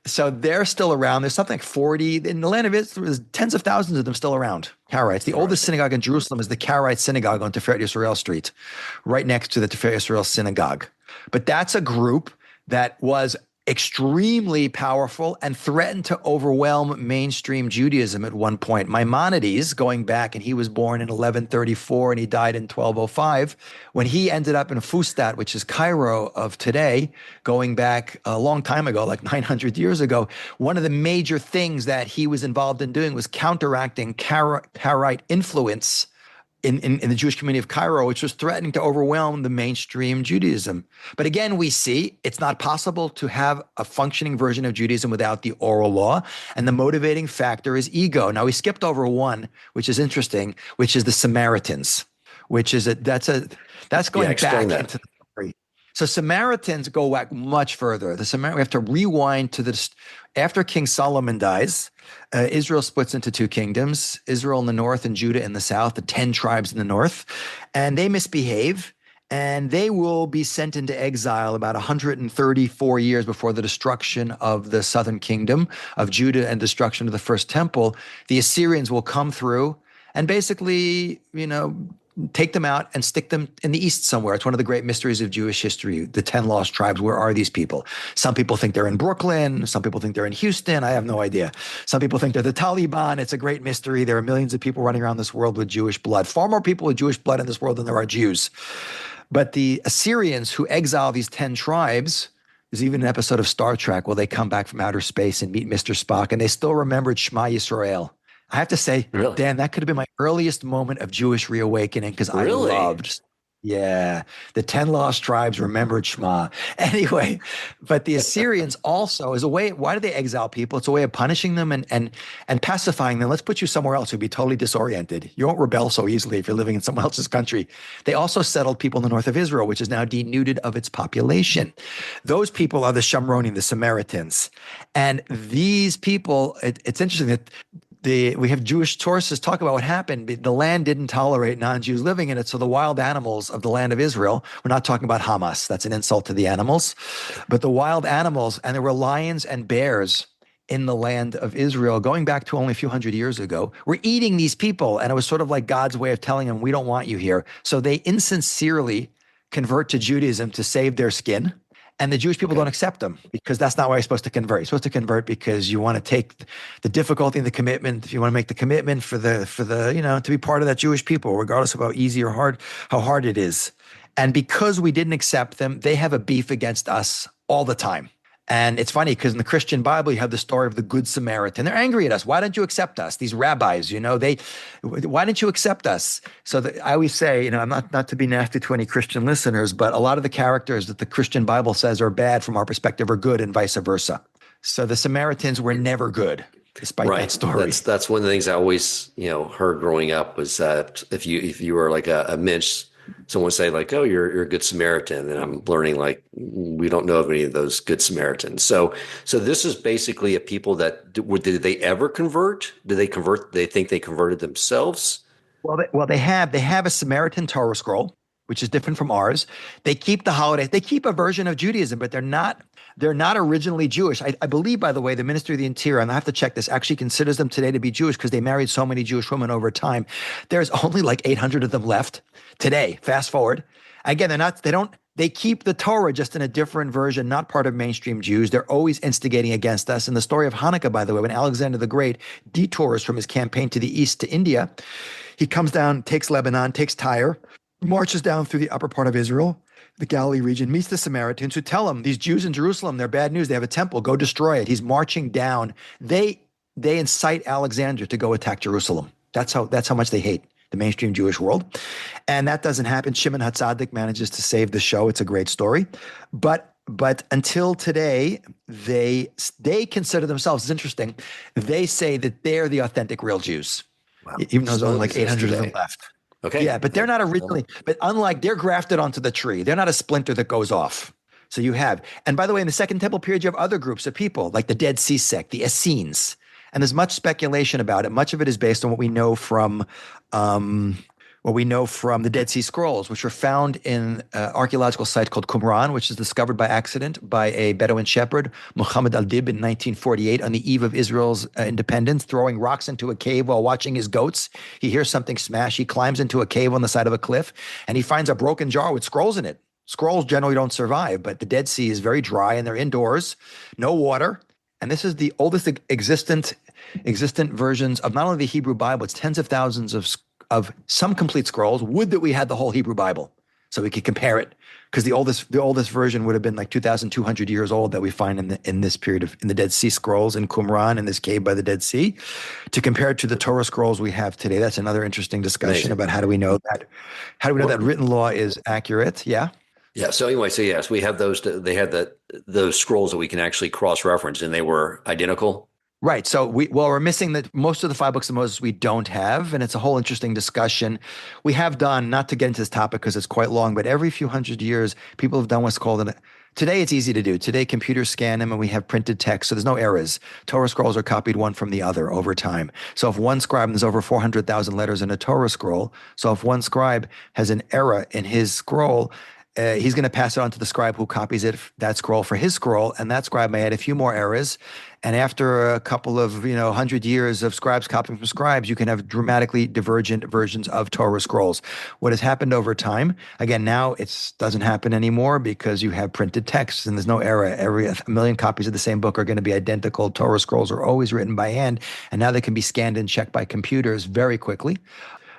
So they're still around. There's something like 40 in the land of Israel. There's tens of thousands of them still around. Karaites. The oldest synagogue in Jerusalem is the Karaite synagogue on Tiferet Yisrael Street, right next to the Tiferet Yisrael synagogue. But that's a group that was extremely powerful and threatened to overwhelm mainstream Judaism at one point. Maimonides, going back, and he was born in 1134 and he died in 1205. When he ended up in Fustat, which is Cairo of today, going back a long time ago, like 900 years ago, one of the major things that he was involved in doing was counteracting Karaite influence in the Jewish community of Cairo, which was threatening to overwhelm the mainstream Judaism. But again, we see it's not possible to have a functioning version of Judaism without the oral law, and the motivating factor is ego. Now, we skipped over one, which is interesting, which is the Samaritans, which is that's going back into the story. So Samaritans go back much further. We have to rewind to after King Solomon dies. Israel splits into two kingdoms: Israel in the north and Judah in the south. The 10 tribes in the north, and they misbehave, and they will be sent into exile about 134 years before the destruction of the southern kingdom of Judah and destruction of the first temple. The Assyrians will come through and basically, take them out and stick them in the east somewhere. It's one of the great mysteries of Jewish history, the 10 lost tribes. Where are these people? Some people think they're in Brooklyn. Some people think they're in Houston. I have no idea. Some people think they're the Taliban. It's a great mystery. There are millions of people running around this world with Jewish blood, far more people with Jewish blood in this world than there are Jews. But the Assyrians who exile these 10 tribes, there's even an episode of Star Trek where they come back from outer space and meet Mr. Spock, and they still remembered Shema Yisrael. I have to say, Really? Dan, that could have been my earliest moment of Jewish reawakening because I loved, the 10 lost tribes remembered Shema. Anyway, but the Assyrians also is a way, why do they exile people? It's a way of punishing them and pacifying them. Let's put you somewhere else who'd be totally disoriented. You won't rebel so easily if you're living in someone else's country. They also settled people in the north of Israel, which is now denuded of its population. Those people are the Shomronim, the Samaritans. And these people, it's interesting that we have Jewish sources talk about what happened. The land didn't tolerate non-Jews living in it. So the wild animals of the land of Israel, we're not talking about Hamas. That's an insult to the animals. But the wild animals, and there were lions and bears in the land of Israel going back to only a few hundred years ago, were eating these people. And it was sort of like God's way of telling them, we don't want you here. So they insincerely convert to Judaism to save their skin. And the Jewish people don't accept them because that's not why you're supposed to convert. You're supposed to convert because you want to take the difficulty and the commitment. If you want to make the commitment for the to be part of that Jewish people, regardless of how easy or how hard it is. And because we didn't accept them, they have a beef against us all the time. And it's funny because in the Christian Bible, you have the story of the Good Samaritan. They're angry at us. Why don't you accept us? These rabbis, why didn't you accept us? So I always say, I'm not to be nasty to any Christian listeners, but a lot of the characters that the Christian Bible says are bad from our perspective are good and vice versa. So the Samaritans were never good, despite that story. That's one of the things I always, heard growing up was that if you were like a mensch, someone would say like, oh, you're a good Samaritan. And I'm learning like, we don't know of any of those good Samaritans. So this is basically a people that did they ever convert? Did they convert? They think they converted themselves? Well, they have a Samaritan Torah scroll, which is different from ours. They keep the holidays. They keep a version of Judaism, but they're not originally Jewish. I believe, by the way, the Ministry of the Interior, and I have to check this, actually considers them today to be Jewish because they married so many Jewish women over time. There's only like 800 of them left today. Fast forward. Again, they keep the Torah just in a different version, not part of mainstream Jews. They're always instigating against us. In the story of Hanukkah, by the way, when Alexander the Great detours from his campaign to the east to India, he comes down, takes Lebanon, takes Tyre, marches down through the upper part of Israel, the Galilee region, meets the Samaritans who tell him, these Jews in Jerusalem, they're bad news. They have a temple. Go destroy it. He's marching down. They incite Alexander to go attack Jerusalem. That's how much they hate the mainstream Jewish world. And that doesn't happen. Shimon HaTzadik manages to save the show. It's a great story. But until today, they consider themselves, it's interesting, they say that they're the authentic real Jews. Wow. Even though there's only like 800 of them left. Okay. Yeah, but they're not originally, but unlike, they're grafted onto the tree. They're not a splinter that goes off. So you have, and by the way, in the Second Temple period, you have other groups of people like the Dead Sea sect, the Essenes. And there's much speculation about it. Much of it is based on what we know from the Dead Sea Scrolls, which were found in an archaeological site called Qumran, which is discovered by accident by a Bedouin shepherd, Muhammad al-Dib, in 1948 on the eve of Israel's independence, throwing rocks into a cave while watching his goats. He hears something smash. He climbs into a cave on the side of a cliff, and he finds a broken jar with scrolls in it. Scrolls generally don't survive, but the Dead Sea is very dry, and they're indoors, no water. And this is the oldest existent versions of not only the Hebrew Bible, it's tens of thousands of some complete scrolls. Would that we had the whole Hebrew Bible so we could compare it, because the oldest version would have been like 2,200 years old that we find in this period in the Dead Sea Scrolls in Qumran, in this cave by the Dead Sea, to compare it to the Torah scrolls we have today. That's another interesting discussion about how do we know that written law is accurate? Yeah. Yeah. So anyway, we have those. They had those scrolls that we can actually cross-reference, and they were identical. Right. So we're missing that most of the five books of Moses we don't have, and it's a whole interesting discussion. We have done, not to get into this topic because it's quite long, but every few hundred years, people have done what's called today it's easy to do. Today computers scan them and we have printed text, so there's no errors. Torah scrolls are copied one from the other over time. So if one scribe, there's over 400,000 letters in a Torah scroll, so if one scribe has an error in his scroll, he's going to pass it on to the scribe who copies that scroll for his scroll, and that scribe may add a few more errors. And after a couple of 100 years of scribes copying from scribes, you can have dramatically divergent versions of Torah scrolls. What has happened over time, again, now it doesn't happen anymore because you have printed texts and there's no error. A million copies of the same book are going to be identical. Torah scrolls are always written by hand, and now they can be scanned and checked by computers very quickly.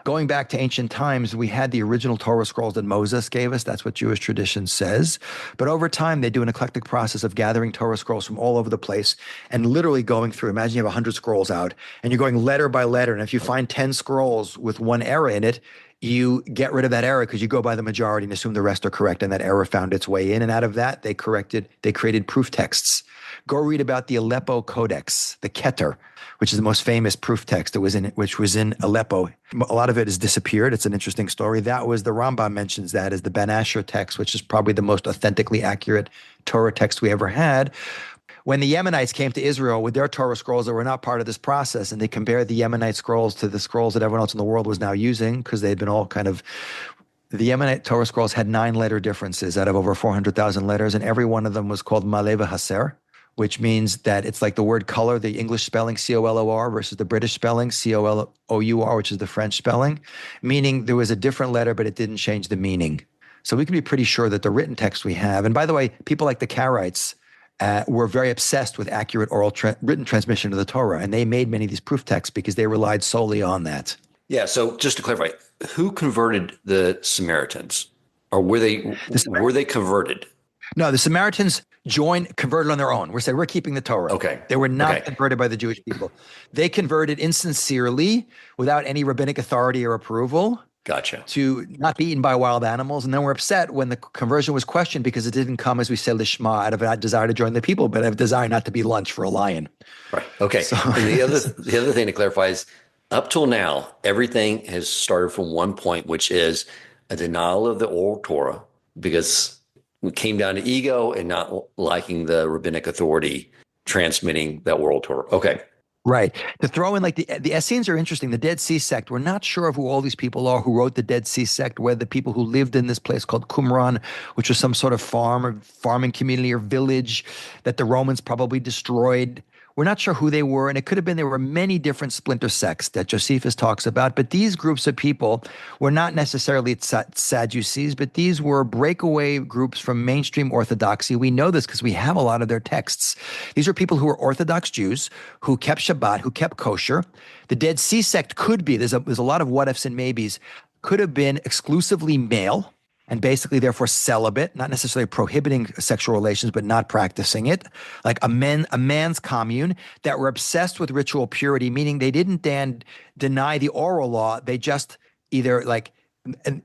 Going back to ancient times, we had the original Torah scrolls that Moses gave us. That's what Jewish tradition says. But over time, they do an eclectic process of gathering Torah scrolls from all over the place and literally going through. Imagine you have 100 scrolls out and you're going letter by letter. And if you find 10 scrolls with one error in it, you get rid of that error because you go by the majority and assume the rest are correct. And that error found its way in. And out of that, they created proof texts. Go read about the Aleppo Codex, the Keter, which is the most famous proof text which was in Aleppo. A lot of it has disappeared. It's an interesting story. The Rambam mentions that as the Ben Asher text, which is probably the most authentically accurate Torah text we ever had. When the Yemenites came to Israel with their Torah scrolls that were not part of this process, and they compared the Yemenite scrolls to the scrolls that everyone else in the world was now using, because they had been all kind of the Yemenite Torah scrolls had 9 letter differences out of over 400,000 letters, and every one of them was called Maleh v'Haser, which means that it's like the word color, the English spelling C-O-L-O-R versus the British spelling C-O-L-O-U-R, which is the French spelling, meaning there was a different letter, but it didn't change the meaning. So we can be pretty sure that the written text we have, and by the way, people like the Karaites were very obsessed with accurate written transmission of the Torah, and they made many of these proof texts because they relied solely on that. Yeah. So just to clarify, who converted the Samaritans, or were they converted? No, the Samaritans converted on their own. We're keeping the Torah. Okay. They were not converted by the Jewish people. They converted insincerely without any rabbinic authority or approval. Gotcha. To not be eaten by wild animals. And then we're upset when the conversion was questioned because it didn't come, as we said, lishma, out of a desire to join the people, but a desire not to be lunch for a lion. Right. Okay. So, and the other thing to clarify is, up till now, everything has started from one point, which is a denial of the oral Torah, because we came down to ego and not liking the rabbinic authority transmitting that oral Torah. Okay. Right. To throw in, like, the Essenes are interesting. The Dead Sea sect, we're not sure of who all these people are who wrote the Dead Sea sect, whether the people who lived in this place called Qumran, which was some sort of farming community or village that the Romans probably destroyed. We're not sure who they were, and it could have been there were many different splinter sects that Josephus talks about, but these groups of people were not necessarily Sadducees, but these were breakaway groups from mainstream Orthodoxy. We know this because we have a lot of their texts. These are people who were Orthodox Jews, who kept Shabbat, who kept kosher. The Dead Sea sect could be, there's a lot of what-ifs and maybes, could have been exclusively male, and basically therefore celibate, not necessarily prohibiting sexual relations, but not practicing it, like a man's commune that were obsessed with ritual purity, meaning they didn't deny the oral law. They just either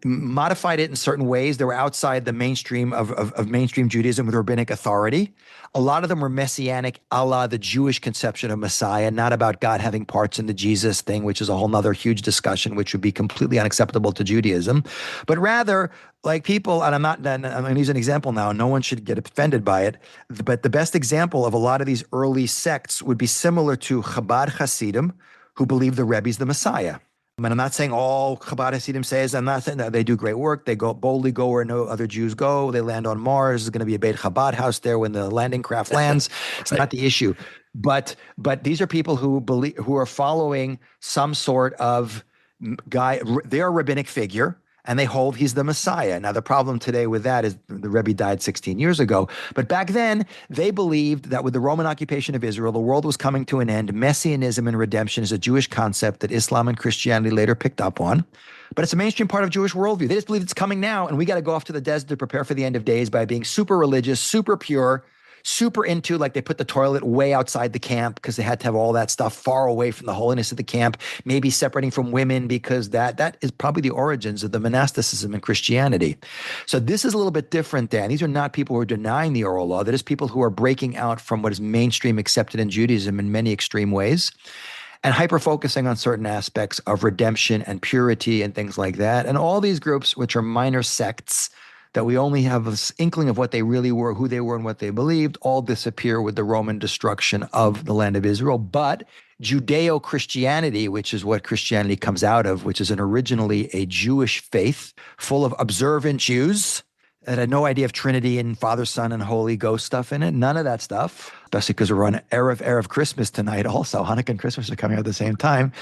modified it in certain ways. They were outside the mainstream of mainstream Judaism with rabbinic authority. A lot of them were messianic, a la the Jewish conception of Messiah, not about God having parts in the Jesus thing, which is a whole nother huge discussion, which would be completely unacceptable to Judaism, but rather like people, and I'm going to use an example now, no one should get offended by it, but the best example of a lot of these early sects would be similar to Chabad Hasidim, who believe the Rebbe's the Messiah. And I'm not saying all Chabad Hasidim says, I'm not saying that they do great work. They boldly go where no other Jews go. They land on Mars. There's going to be a Beit Chabad house there when the landing craft lands. It's not the issue. But these are people who are following some sort of guy, their rabbinic figure, and they hold he's the Messiah. Now, the problem today with that is the Rebbe died 16 years ago. But back then, they believed that with the Roman occupation of Israel, the world was coming to an end. Messianism and redemption is a Jewish concept that Islam and Christianity later picked up on. But it's a mainstream part of Jewish worldview. They just believe it's coming now, and we got to go off to the desert to prepare for the end of days by being super religious, super pure, super into, like, they put the toilet way outside the camp because they had to have all that stuff far away from the holiness of the camp, maybe separating from women because that is probably the origins of the monasticism in Christianity. So this is a little bit different, Dan. These are not people who are denying the oral law. That is people who are breaking out from what is mainstream accepted in Judaism in many extreme ways, and hyper-focusing on certain aspects of redemption and purity and things like that. And all these groups, which are minor sects that we only have an inkling of what they really were, who they were, and what they believed, all disappear with the Roman destruction of the land of Israel. But Judeo-Christianity, which is what Christianity comes out of, which is originally a Jewish faith full of observant Jews that had no idea of Trinity and Father, Son, and Holy Ghost stuff in it. None of that stuff, especially because we're on Erev Christmas tonight also. Hanukkah and Christmas are coming out at the same time.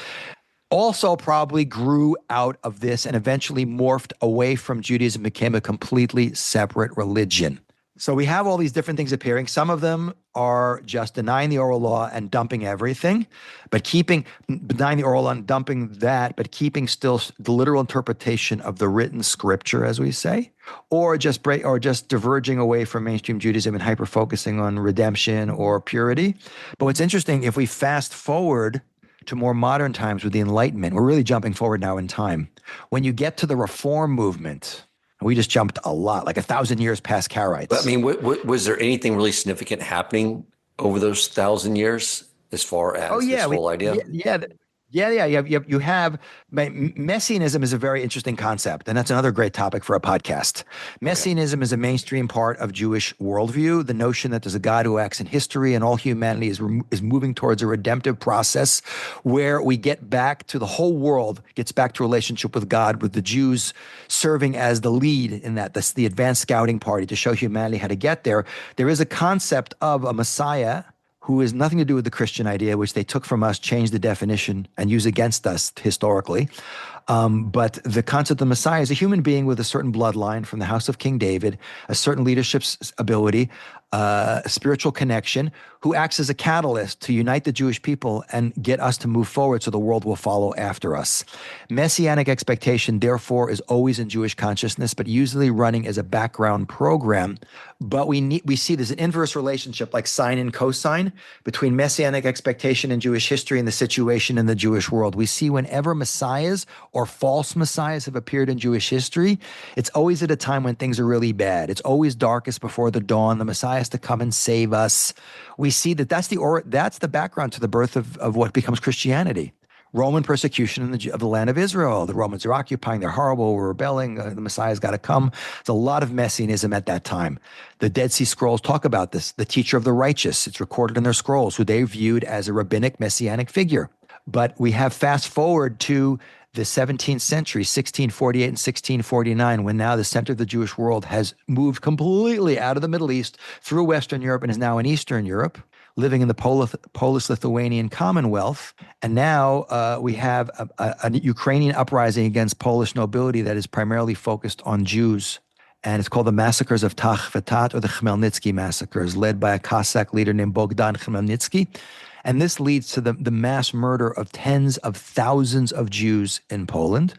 Also probably grew out of this and eventually morphed away from Judaism, became a completely separate religion. So we have all these different things appearing. Some of them are just denying the oral law and dumping everything, but denying the oral law and dumping that, but keeping still the literal interpretation of the written scripture, as we say, or just diverging away from mainstream Judaism and hyper-focusing on redemption or purity. But what's interesting, if we fast forward to more modern times with the Enlightenment, we're really jumping forward now in time. When you get to the Reform movement, we just jumped a lot, like 1,000 years past Karaites. But I mean, was there anything really significant happening over those 1,000 years as far as this whole idea? You have Messianism is a very interesting concept, and that's another great topic for a podcast. Messianism is a mainstream part of Jewish worldview. The notion that there's a God who acts in history and all humanity is moving towards a redemptive process where we get back to the whole world gets back to a relationship with God, with the Jews serving as the lead in that. That's the advanced scouting party to show humanity how to get there. There is a concept of a Messiah who has nothing to do with the Christian idea, which they took from us, changed the definition, and use against us historically. But the concept of the Messiah is a human being with a certain bloodline from the house of King David, a certain leadership ability, a spiritual connection, who acts as a catalyst to unite the Jewish people and get us to move forward so the world will follow after us. Messianic expectation, therefore, is always in Jewish consciousness, but usually running as a background program. But we see there's an inverse relationship, like sine and cosine, between Messianic expectation in Jewish history and the situation in the Jewish world. We see whenever messiahs or false messiahs have appeared in Jewish history, it's always at a time when things are really bad. It's always darkest before the dawn. The Messiah has to come and save us. We see that's the background to the birth of what becomes Christianity. Roman persecution of the land of Israel. The Romans are occupying, they're horrible, we're rebelling, the Messiah's got to come. There's a lot of messianism at that time. The Dead Sea Scrolls talk about this. The teacher of the righteous, it's recorded in their scrolls, who they viewed as a rabbinic messianic figure. But we have fast forward to the 17th century, 1648 and 1649, when now the center of the Jewish world has moved completely out of the Middle East through Western Europe and is now in Eastern Europe, living in the Polish-Lithuanian Commonwealth. And now we have a Ukrainian uprising against Polish nobility that is primarily focused on Jews. And it's called the Massacres of Tach V'Tat, or the Khmelnytsky Massacres, led by a Cossack leader named Bogdan Khmelnytsky. And this leads to the mass murder of tens of thousands of Jews in Poland.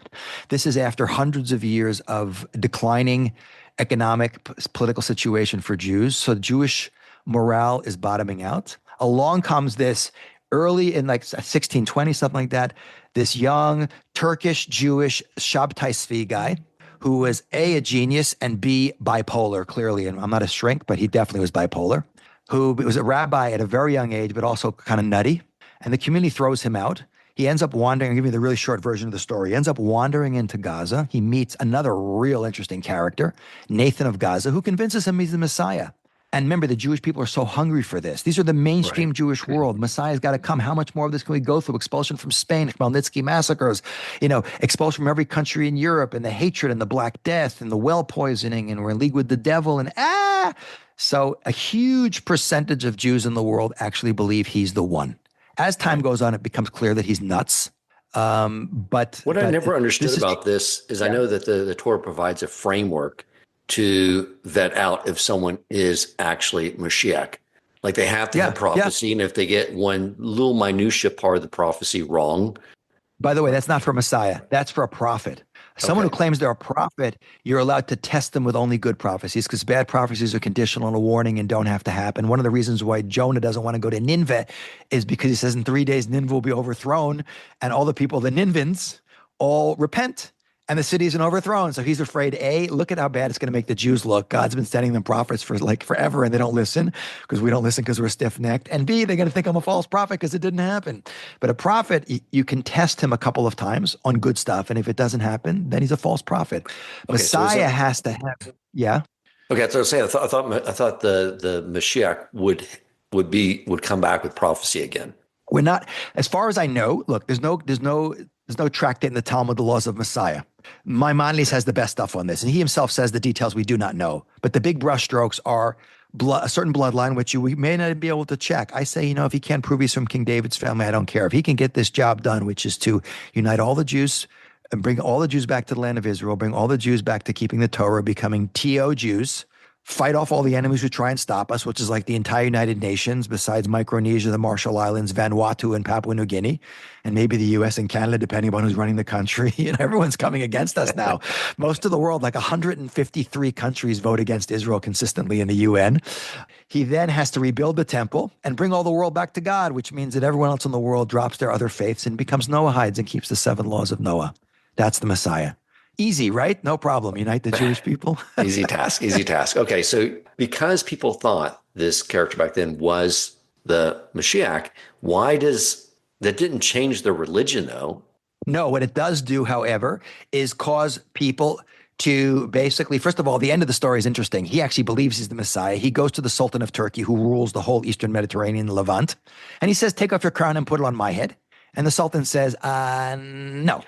This is after hundreds of years of declining economic, political situation for Jews. So Jewish morale is bottoming out. Along comes this early in like 1620, something like that, this young Turkish Jewish Shabtai Tzvi guy who was A, a genius, and B, bipolar, clearly. And I'm not a shrink, but he definitely was bipolar, who was a rabbi at a very young age, but also kind of nutty. And the community throws him out. He ends up wandering. I'll give you the really short version of the story. He ends up wandering into Gaza. He meets another real interesting character, Nathan of Gaza, who convinces him he's the Messiah. And remember, the Jewish people are so hungry for this. These are the mainstream Jewish world. Messiah's got to come. How much more of this can we go through? Expulsion from Spain, Khmelnytsky massacres, expulsion from every country in Europe, and the hatred and the Black Death and the well poisoning, and we're in league with the devil, and So a huge percentage of Jews in the world actually believe he's the one. As time goes on, it becomes clear that he's nuts. But I never understood about this is I know that the Torah provides a framework to vet out if someone is actually Mashiach. Like they have to have prophecy, and if they get one little minutia part of the prophecy wrong. By the way, that's not for Messiah. That's for a prophet. Someone who Okay. claims they're a prophet, you're allowed to test them with only good prophecies because bad prophecies are conditional and a warning and don't have to happen. One of the reasons why Jonah doesn't want to go to Nineveh is because he says in 3 days Nineveh will be overthrown and all the people, the Ninevans, all repent and the city isn't overthrown. So he's afraid, A, look at how bad it's going to make the Jews look. God's been sending them prophets for like forever and they don't listen because we don't listen because we're stiff-necked. And B, they're going to think I'm a false prophet because it didn't happen. But a prophet, you can test him a couple of times on good stuff. And if it doesn't happen, then he's a false prophet. Okay. So is Messiah that, has to have, yeah. okay. That's what I was saying. I thought the Mashiach would come back with prophecy again. We're not, as far as I know, look, there's no tractate in the Talmud, the laws of Messiah. Maimonides has the best stuff on this, and he himself says the details we do not know. But the big brushstrokes are a certain bloodline, which we may not be able to check. I say, if he can't prove he's from King David's family, I don't care. If he can get this job done, which is to unite all the Jews and bring all the Jews back to the land of Israel, bring all the Jews back to keeping the Torah, becoming TO Jews, fight off all the enemies who try and stop us, which is like the entire United Nations, besides Micronesia, the Marshall Islands, Vanuatu, and Papua New Guinea, and maybe the US and Canada, depending upon who's running the country. Everyone's coming against us now. Most of the world, like 153 countries, vote against Israel consistently in the UN. He then has to rebuild the temple and bring all the world back to God, which means that everyone else in the world drops their other faiths and becomes Noahides and keeps the 7 laws of Noah. That's the Messiah. Easy, right? No problem. Unite the Jewish people. Easy task. Okay. So because people thought this character back then was the Mashiach, that didn't change their religion though? No, what it does do, however, is cause people to basically, first of all, the end of the story is interesting. He actually believes he's the Messiah. He goes to the Sultan of Turkey, who rules the whole Eastern Mediterranean Levant, and he says, take off your crown and put it on my head. And the Sultan says, no.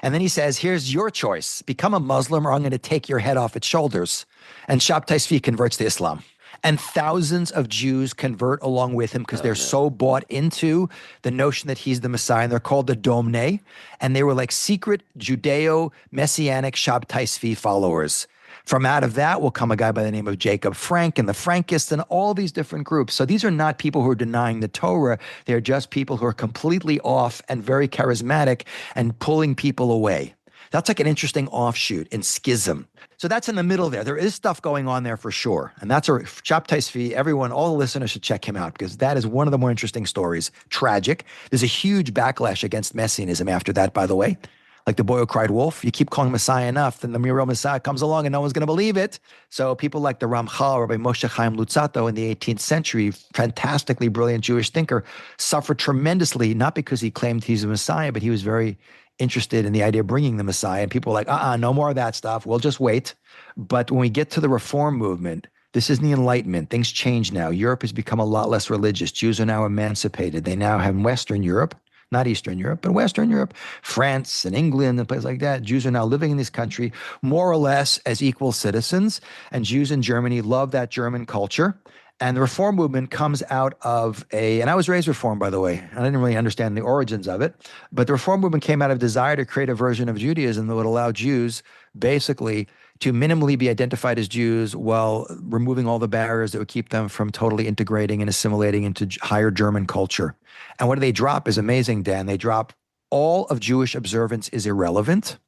And then he says, here's your choice. Become a Muslim or I'm going to take your head off its shoulders. And Shabtai Tzvi converts to Islam. And thousands of Jews convert along with him because they're so bought into the notion that he's the Messiah. And they're called the Domne. And they were like secret Judeo-Messianic Shabtai Tzvi followers. From out of that will come a guy by the name of Jacob Frank and the Frankists and all these different groups. So these are not people who are denying the Torah. They're just people who are completely off and very charismatic and pulling people away. That's like an interesting offshoot in schism. So that's in the middle there. There is stuff going on there for sure. And that's Shabtai Tzvi. Everyone, all the listeners should check him out because that is one of the more interesting stories. Tragic. There's a huge backlash against Messianism after that, by the way. Like the boy who cried wolf, you keep calling Messiah enough, then the real Messiah comes along and no one's going to believe it. So people like the Ramchal, Rabbi Moshe Chaim Luzzatto in the 18th century, fantastically brilliant Jewish thinker, suffered tremendously, not because he claimed he's a Messiah, but he was very interested in the idea of bringing the Messiah. And people were like, no more of that stuff. We'll just wait. But when we get to the Reform movement, this is the Enlightenment. Things change now. Europe has become a lot less religious. Jews are now emancipated. They now have in Western Europe, not Eastern Europe, but Western Europe, France and England and places like that. Jews are now living in this country more or less as equal citizens. And Jews in Germany love that German culture. And the Reform movement comes out of and I was raised Reform, by the way. I didn't really understand the origins of it. But the Reform movement came out of desire to create a version of Judaism that would allow Jews basically to minimally be identified as Jews while removing all the barriers that would keep them from totally integrating and assimilating into higher German culture. And what do they drop is amazing, Dan. They drop all of Jewish observance is irrelevant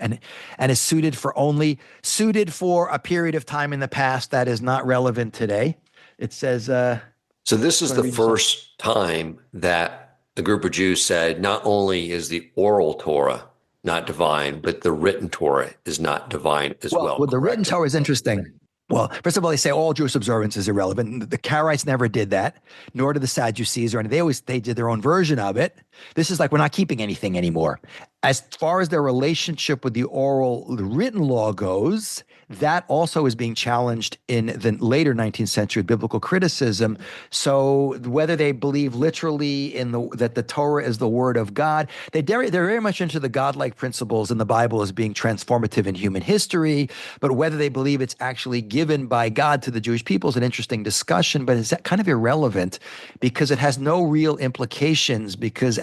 and is suited for a period of time in the past that is not relevant today. It says... so this is the first time that a group of Jews said not only is the oral Torah not divine, but the written Torah is not divine as well. Well, the written Torah is interesting. Well, first of all, they say all Jewish observance is irrelevant. The Karaites never did that, nor did the Sadducees or anything. They did their own version of it. This is like we're not keeping anything anymore. As far as their relationship with the written law goes, that also is being challenged in the later 19th century biblical criticism. So whether they believe literally that the Torah is the word of God, they're very much into the godlike principles in the Bible as being transformative in human history. But whether they believe it's actually given by God to the Jewish people is an interesting discussion, but it's kind of irrelevant because it has no real implications because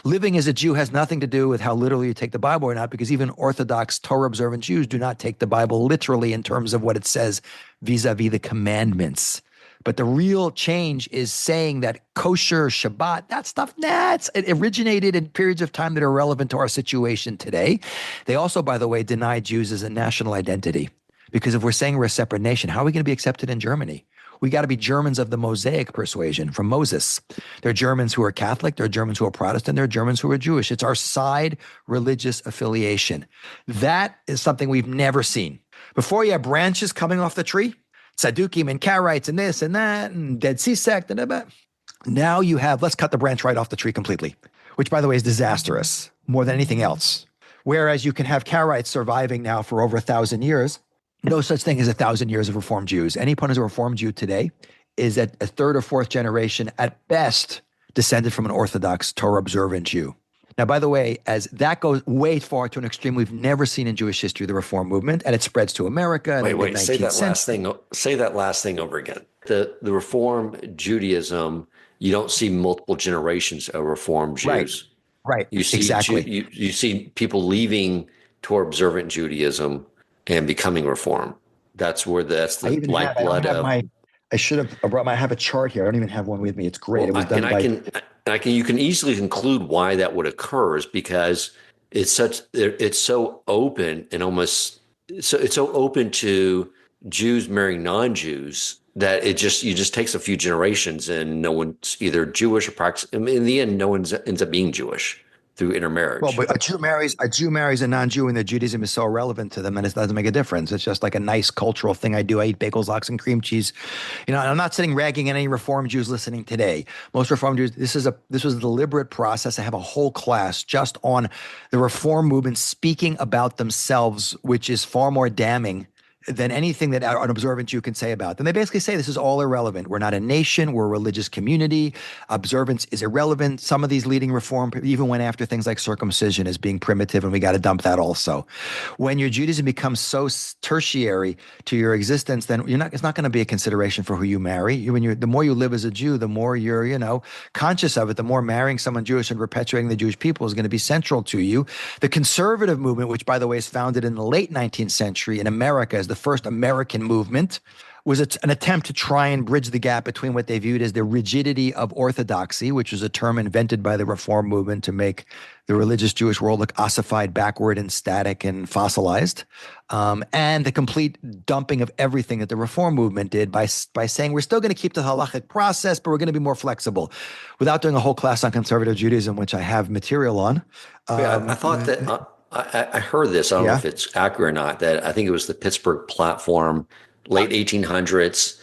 living as a Jew has nothing to do with how literally you take the Bible or not, because even Orthodox Torah observant Jews do not take the Bible literally in terms of what it says vis-a-vis the commandments. But the real change is saying that kosher, Shabbat, that stuff, it originated in periods of time that are relevant to our situation today. They also, by the way, deny Jews as a national identity. Because if we're saying we're a separate nation, how are we going to be accepted in Germany? We got to be Germans of the Mosaic persuasion from Moses. There are Germans who are Catholic, there are Germans who are Protestant, there are Germans who are Jewish. It's our side religious affiliation. That is something we've never seen. Before you have branches coming off the tree, Sadducees and Karaites and this and that and Dead Sea sect and that. Now you have, let's cut the branch right off the tree completely, which by the way is disastrous more than anything else. Whereas you can have Karaites surviving now for over 1,000 years. No such thing as 1,000 years of Reformed Jews. Any opponent of a Reformed Jew today is at a third or fourth generation at best descended from an Orthodox Torah observant Jew. Now, by the way, as that goes way far to an extreme we've never seen in Jewish history, the Reform movement, and it spreads to America. Wait, say that last thing. Say that last thing over again. The Reform Judaism, you don't see multiple generations of Reform Jews. Right. You see, exactly. You see people leaving Torah observant Judaism and becoming Reform. That's the lifeblood of. I have a chart here. I don't even have one with me. It's great. It was done by. You can easily conclude why that would occur is because it's so open and it's so open to Jews marrying non-Jews that it just takes a few generations and no one's either Jewish or practice. I mean, in the end, no one ends up being Jewish through intermarriage. Well, but a Jew marries a non-Jew, and the Judaism is so relevant to them, and it doesn't make a difference. It's just like a nice cultural thing I do. I eat bagels, lox, and cream cheese. And I'm not sitting ragging on any Reform Jews listening today. Most Reform Jews, this was a deliberate process. I have a whole class just on the Reform movement speaking about themselves, which is far more damning than anything that an observant Jew can say about them. They basically say this is all irrelevant. We're not a nation. We're a religious community. Observance is irrelevant. Some of these leading Reform even went after things like circumcision as being primitive, and we got to dump that also. When your Judaism becomes so tertiary to your existence, then it's not going to be a consideration for who you marry. The more you live as a Jew, the more you're conscious of it, the more marrying someone Jewish and perpetuating the Jewish people is going to be central to you. The conservative movement, which by the way is founded in the late 19th century in America as the first American movement, was an attempt to try and bridge the gap between what they viewed as the rigidity of orthodoxy, which was a term invented by the Reform movement to make the religious Jewish world look ossified, backward, and static and fossilized, and the complete dumping of everything that the Reform movement did by saying we're still going to keep the halachic process, but we're going to be more flexible, without doing a whole class on conservative Judaism, which I have material on. I thought that I heard this. I don't know if it's accurate or not. That I think it was the Pittsburgh Platform, late 1800s.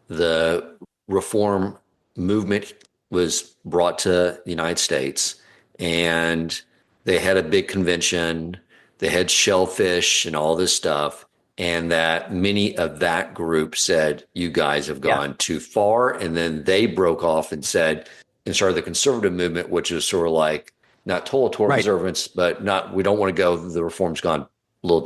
The Reform movement was brought to the United States, and they had a big convention. They had shellfish and all this stuff, and that many of that group said, "You guys have gone too far," and then they broke off and started the conservative movement, which is sort of like. Not total Torah observance, but we don't want to go. The Reform's gone a little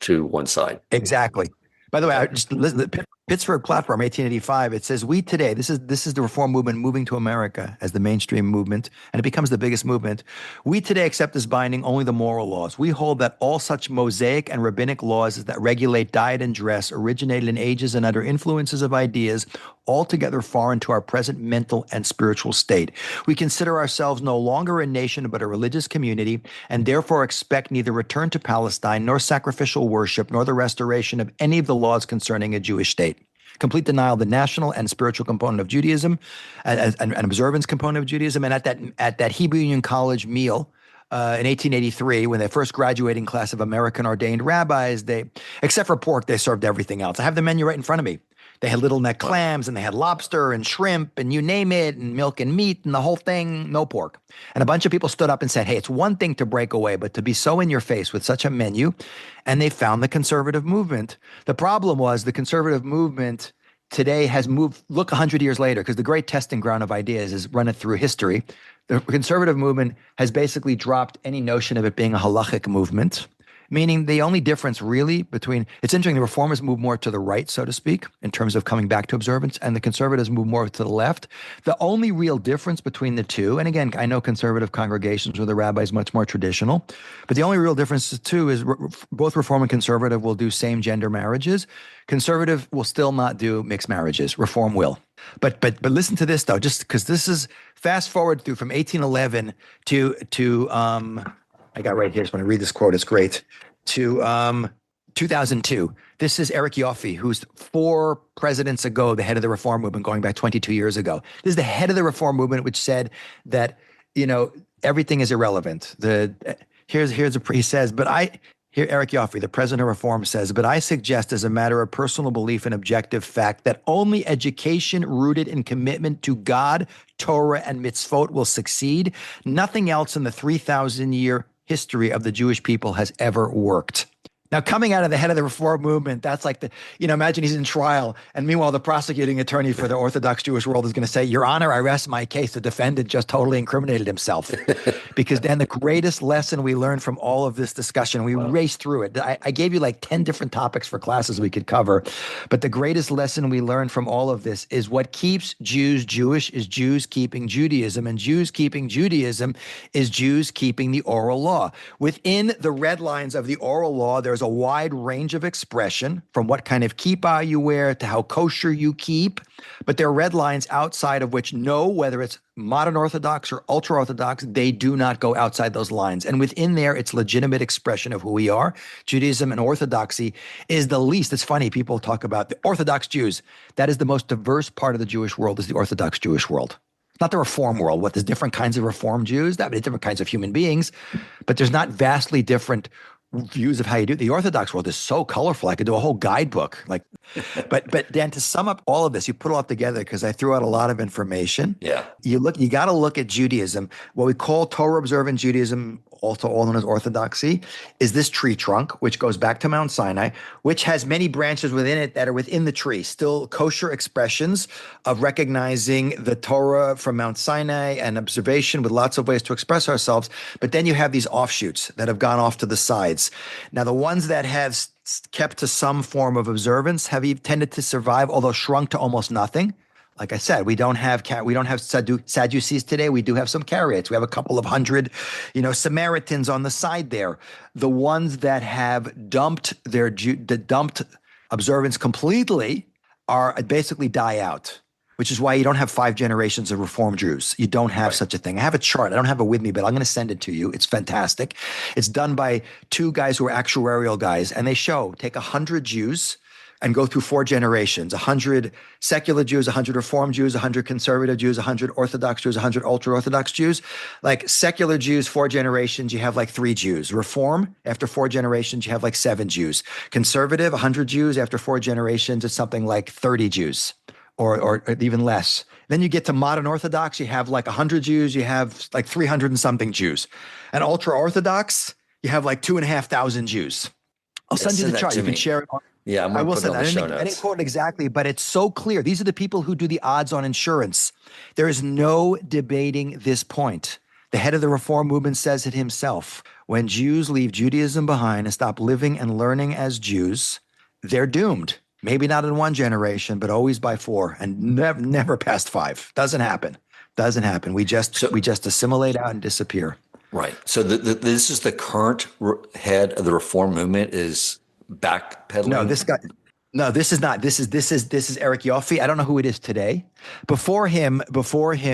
to one side. Exactly. By the way, I just listen to the Pittsburgh Platform, 1885. It says, "We today, this is the Reform movement moving to America as the mainstream movement, and it becomes the biggest movement. We today accept as binding only the moral laws. We hold that all such Mosaic and rabbinic laws that regulate diet and dress originated in ages and under influences of ideas altogether foreign to our present mental and spiritual state. We consider ourselves no longer a nation but a religious community, and therefore expect neither return to Palestine nor sacrificial worship nor the restoration of any of the laws concerning a Jewish state. Complete denial of the national and spiritual component of Judaism, an observance component of Judaism." And at that Hebrew Union College meal in 1883, when the first graduating class of American ordained rabbis, except for pork, they served everything else. I have the menu right in front of me. They had little neck clams, and they had lobster and shrimp, and you name it, and milk and meat, and the whole thing, no pork. And a bunch of people stood up and said, "Hey, it's one thing to break away, but to be so in your face with such a menu." And they found the conservative movement. The problem was the conservative movement today has moved, look 100 years later, because the great testing ground of ideas is run it through history. The conservative movement has basically dropped any notion of it being a halachic movement. Meaning the only difference really between, it's interesting, the reformers move more to the right, so to speak, in terms of coming back to observance, and the conservatives move more to the left. The only real difference between the two, and again, I know conservative congregations where the rabbi is much more traditional, but the only real difference too is both reform and conservative will do same gender marriages. Conservative will still not do mixed marriages. Reform will. But listen to this though, just because this is fast forward through from 1811 to I got right here. So when I read this quote, it's great. To 2002. This is Eric Yoffe, who's 4 presidents ago, the head of the Reform movement, going back 22 years ago. This is the head of the Reform movement, which said that, everything is irrelevant. He says, here Eric Yoffe, the president of Reform, says, but I suggest as a matter of personal belief and objective fact that only education rooted in commitment to God, Torah, and mitzvot will succeed. Nothing else in the 3,000-year history of the Jewish people has ever worked. Now, coming out of the head of the Reform movement, that's like imagine he's in trial. And meanwhile, the prosecuting attorney for the Orthodox Jewish world is going to say, Your Honor, I rest my case. The defendant just totally incriminated himself. Because then the greatest lesson we learned from all of this discussion, we raced through it. I gave you like 10 different topics for classes we could cover. But the greatest lesson we learned from all of this is what keeps Jews Jewish is Jews keeping Judaism. And Jews keeping Judaism is Jews keeping the oral law. Within the red lines of the oral law, there's a wide range of expression from what kind of kippah you wear to how kosher you keep. But there are red lines outside of which whether it's modern Orthodox or ultra-Orthodox, they do not go outside those lines. And within there, it's legitimate expression of who we are. Judaism and Orthodoxy is the least. It's funny, people talk about the Orthodox Jews. That is the most diverse part of the Jewish world, is the Orthodox Jewish world. Not the Reform world. There's different kinds of Reform Jews, that many different kinds of human beings, but there's not vastly different views of how you do it. The Orthodox world is so colorful. I could do a whole guidebook. But Dan, to sum up all of this, you put it all together because I threw out a lot of information. Yeah. You got to look at Judaism. What we call Torah observant Judaism, also all known as Orthodoxy, is this tree trunk, which goes back to Mount Sinai, which has many branches within it that are within the tree, still kosher expressions of recognizing the Torah from Mount Sinai and observation with lots of ways to express ourselves. But then you have these offshoots that have gone off to the sides. Now, the ones that have kept to some form of observance have tended to survive, although shrunk to almost nothing. Like I said, we don't have Sadducees today. We do have some Karaites. We have a couple of hundred, Samaritans on the side there. The ones that have dumped observance completely are basically die out, which is why you don't have 5 generations of Reform Jews. You don't have such a thing. I have a chart. I don't have it with me, but I'm going to send it to you. It's fantastic. It's done by 2 guys who are actuarial guys, and they take 100 Jews and go through 4 generations, 100 secular Jews, 100 Reform Jews, 100 conservative Jews, 100 Orthodox Jews, 100 ultra-Orthodox Jews. Like secular Jews, 4 generations, you have like 3 Jews. Reform, after 4 generations, you have like 7 Jews. Conservative, 100 Jews, after 4 generations, it's something like 30 Jews. Or even less. Then you get to modern Orthodox, you have like 100 Jews, you have like 300 and something Jews. And ultra-Orthodox, you have like 2,500 Jews. I'll send you the chart. You can share it. Yeah, I'm going to put it on the show notes. I didn't quote it exactly, but it's so clear. These are the people who do the odds on insurance. There is no debating this point. The head of the Reform movement says it himself. When Jews leave Judaism behind and stop living and learning as Jews, they're doomed. Maybe not in 1 generation, but always by 4, and never past 5. Doesn't happen. We just assimilate out and disappear. Right. So this is the current head of the Reform movement is backpedaling. No, this guy. No, this is not. This is Eric Yoffe. I don't know who it is today. Before him, the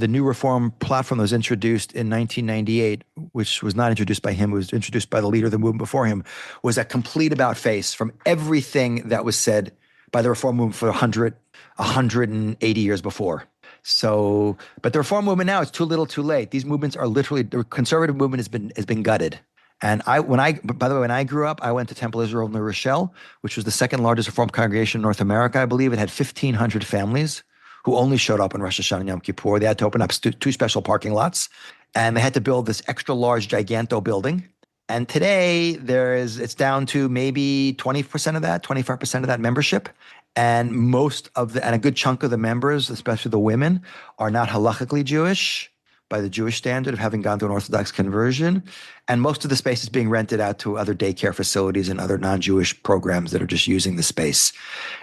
new Reform platform that was introduced in 1998, which was not introduced by him, it was introduced by the leader of the movement before him, was a complete about-face from everything that was said by the Reform movement for 180 years before. So, but the Reform movement now, it's too little too late. These movements are literally, the conservative movement has been gutted. And when I grew up, I went to Temple Israel in New Rochelle, which was the 2nd largest Reform congregation in North America, I believe. It had 1,500 families who only showed up on Rosh Hashanah and Yom Kippur. They had to open up 2 special parking lots, and they had to build this extra large giganto building. And today it's down to maybe 20% of that, 25% of that membership. And and a good chunk of the members, especially the women, are not halakhically Jewish, by the Jewish standard of having gone through an Orthodox conversion. And most of the space is being rented out to other daycare facilities and other non-Jewish programs that are just using the space.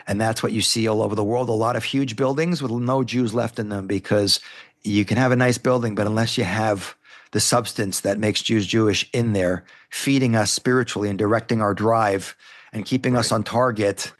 And that's what you see all over the world. A lot of huge buildings with no Jews left in them, because you can have a nice building, but unless you have the substance that makes Jews Jewish in there, feeding us spiritually and directing our drive and keeping us on target,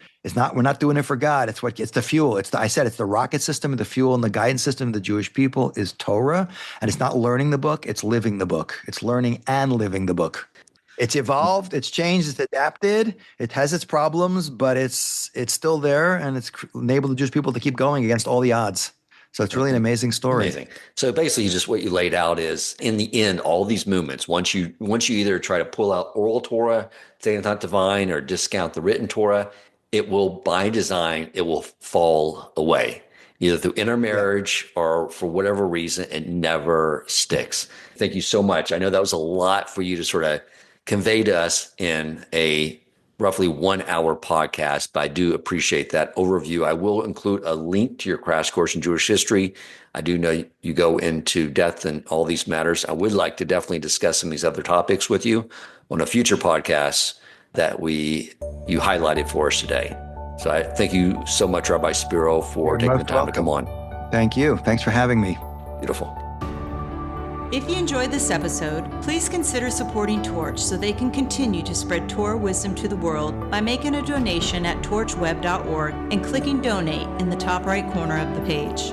we're not doing it for God. It's the fuel. It's the rocket system, the fuel, and the guidance system of the Jewish people is Torah. And it's not learning the book, it's living the book. It's learning and living the book. It's evolved, it's changed, it's adapted, it has its problems, but it's still there, and it's enabled the Jewish people to keep going against all the odds. So it's really an amazing story. Amazing. So basically, just what you laid out is, in the end, all these movements, once you either try to pull out oral Torah, say it's not divine, or discount the written Torah, it will, by design, it will fall away, either through intermarriage or for whatever reason, it never sticks. Thank you so much. I know that was a lot for you to sort of convey to us in a roughly 1 hour podcast, but I do appreciate that overview. I will include a link to your crash course in Jewish history. I do know you go into depth in all these matters. I would like to definitely discuss some of these other topics with you on a future podcast that you highlighted for us today. So I thank you so much, Rabbi Spiro, for taking the time to come on. Thank you. Thanks for having me. Beautiful. If you enjoyed this episode, please consider supporting Torch so they can continue to spread Torah wisdom to the world by making a donation at torchweb.org and clicking donate in the top right corner of the page.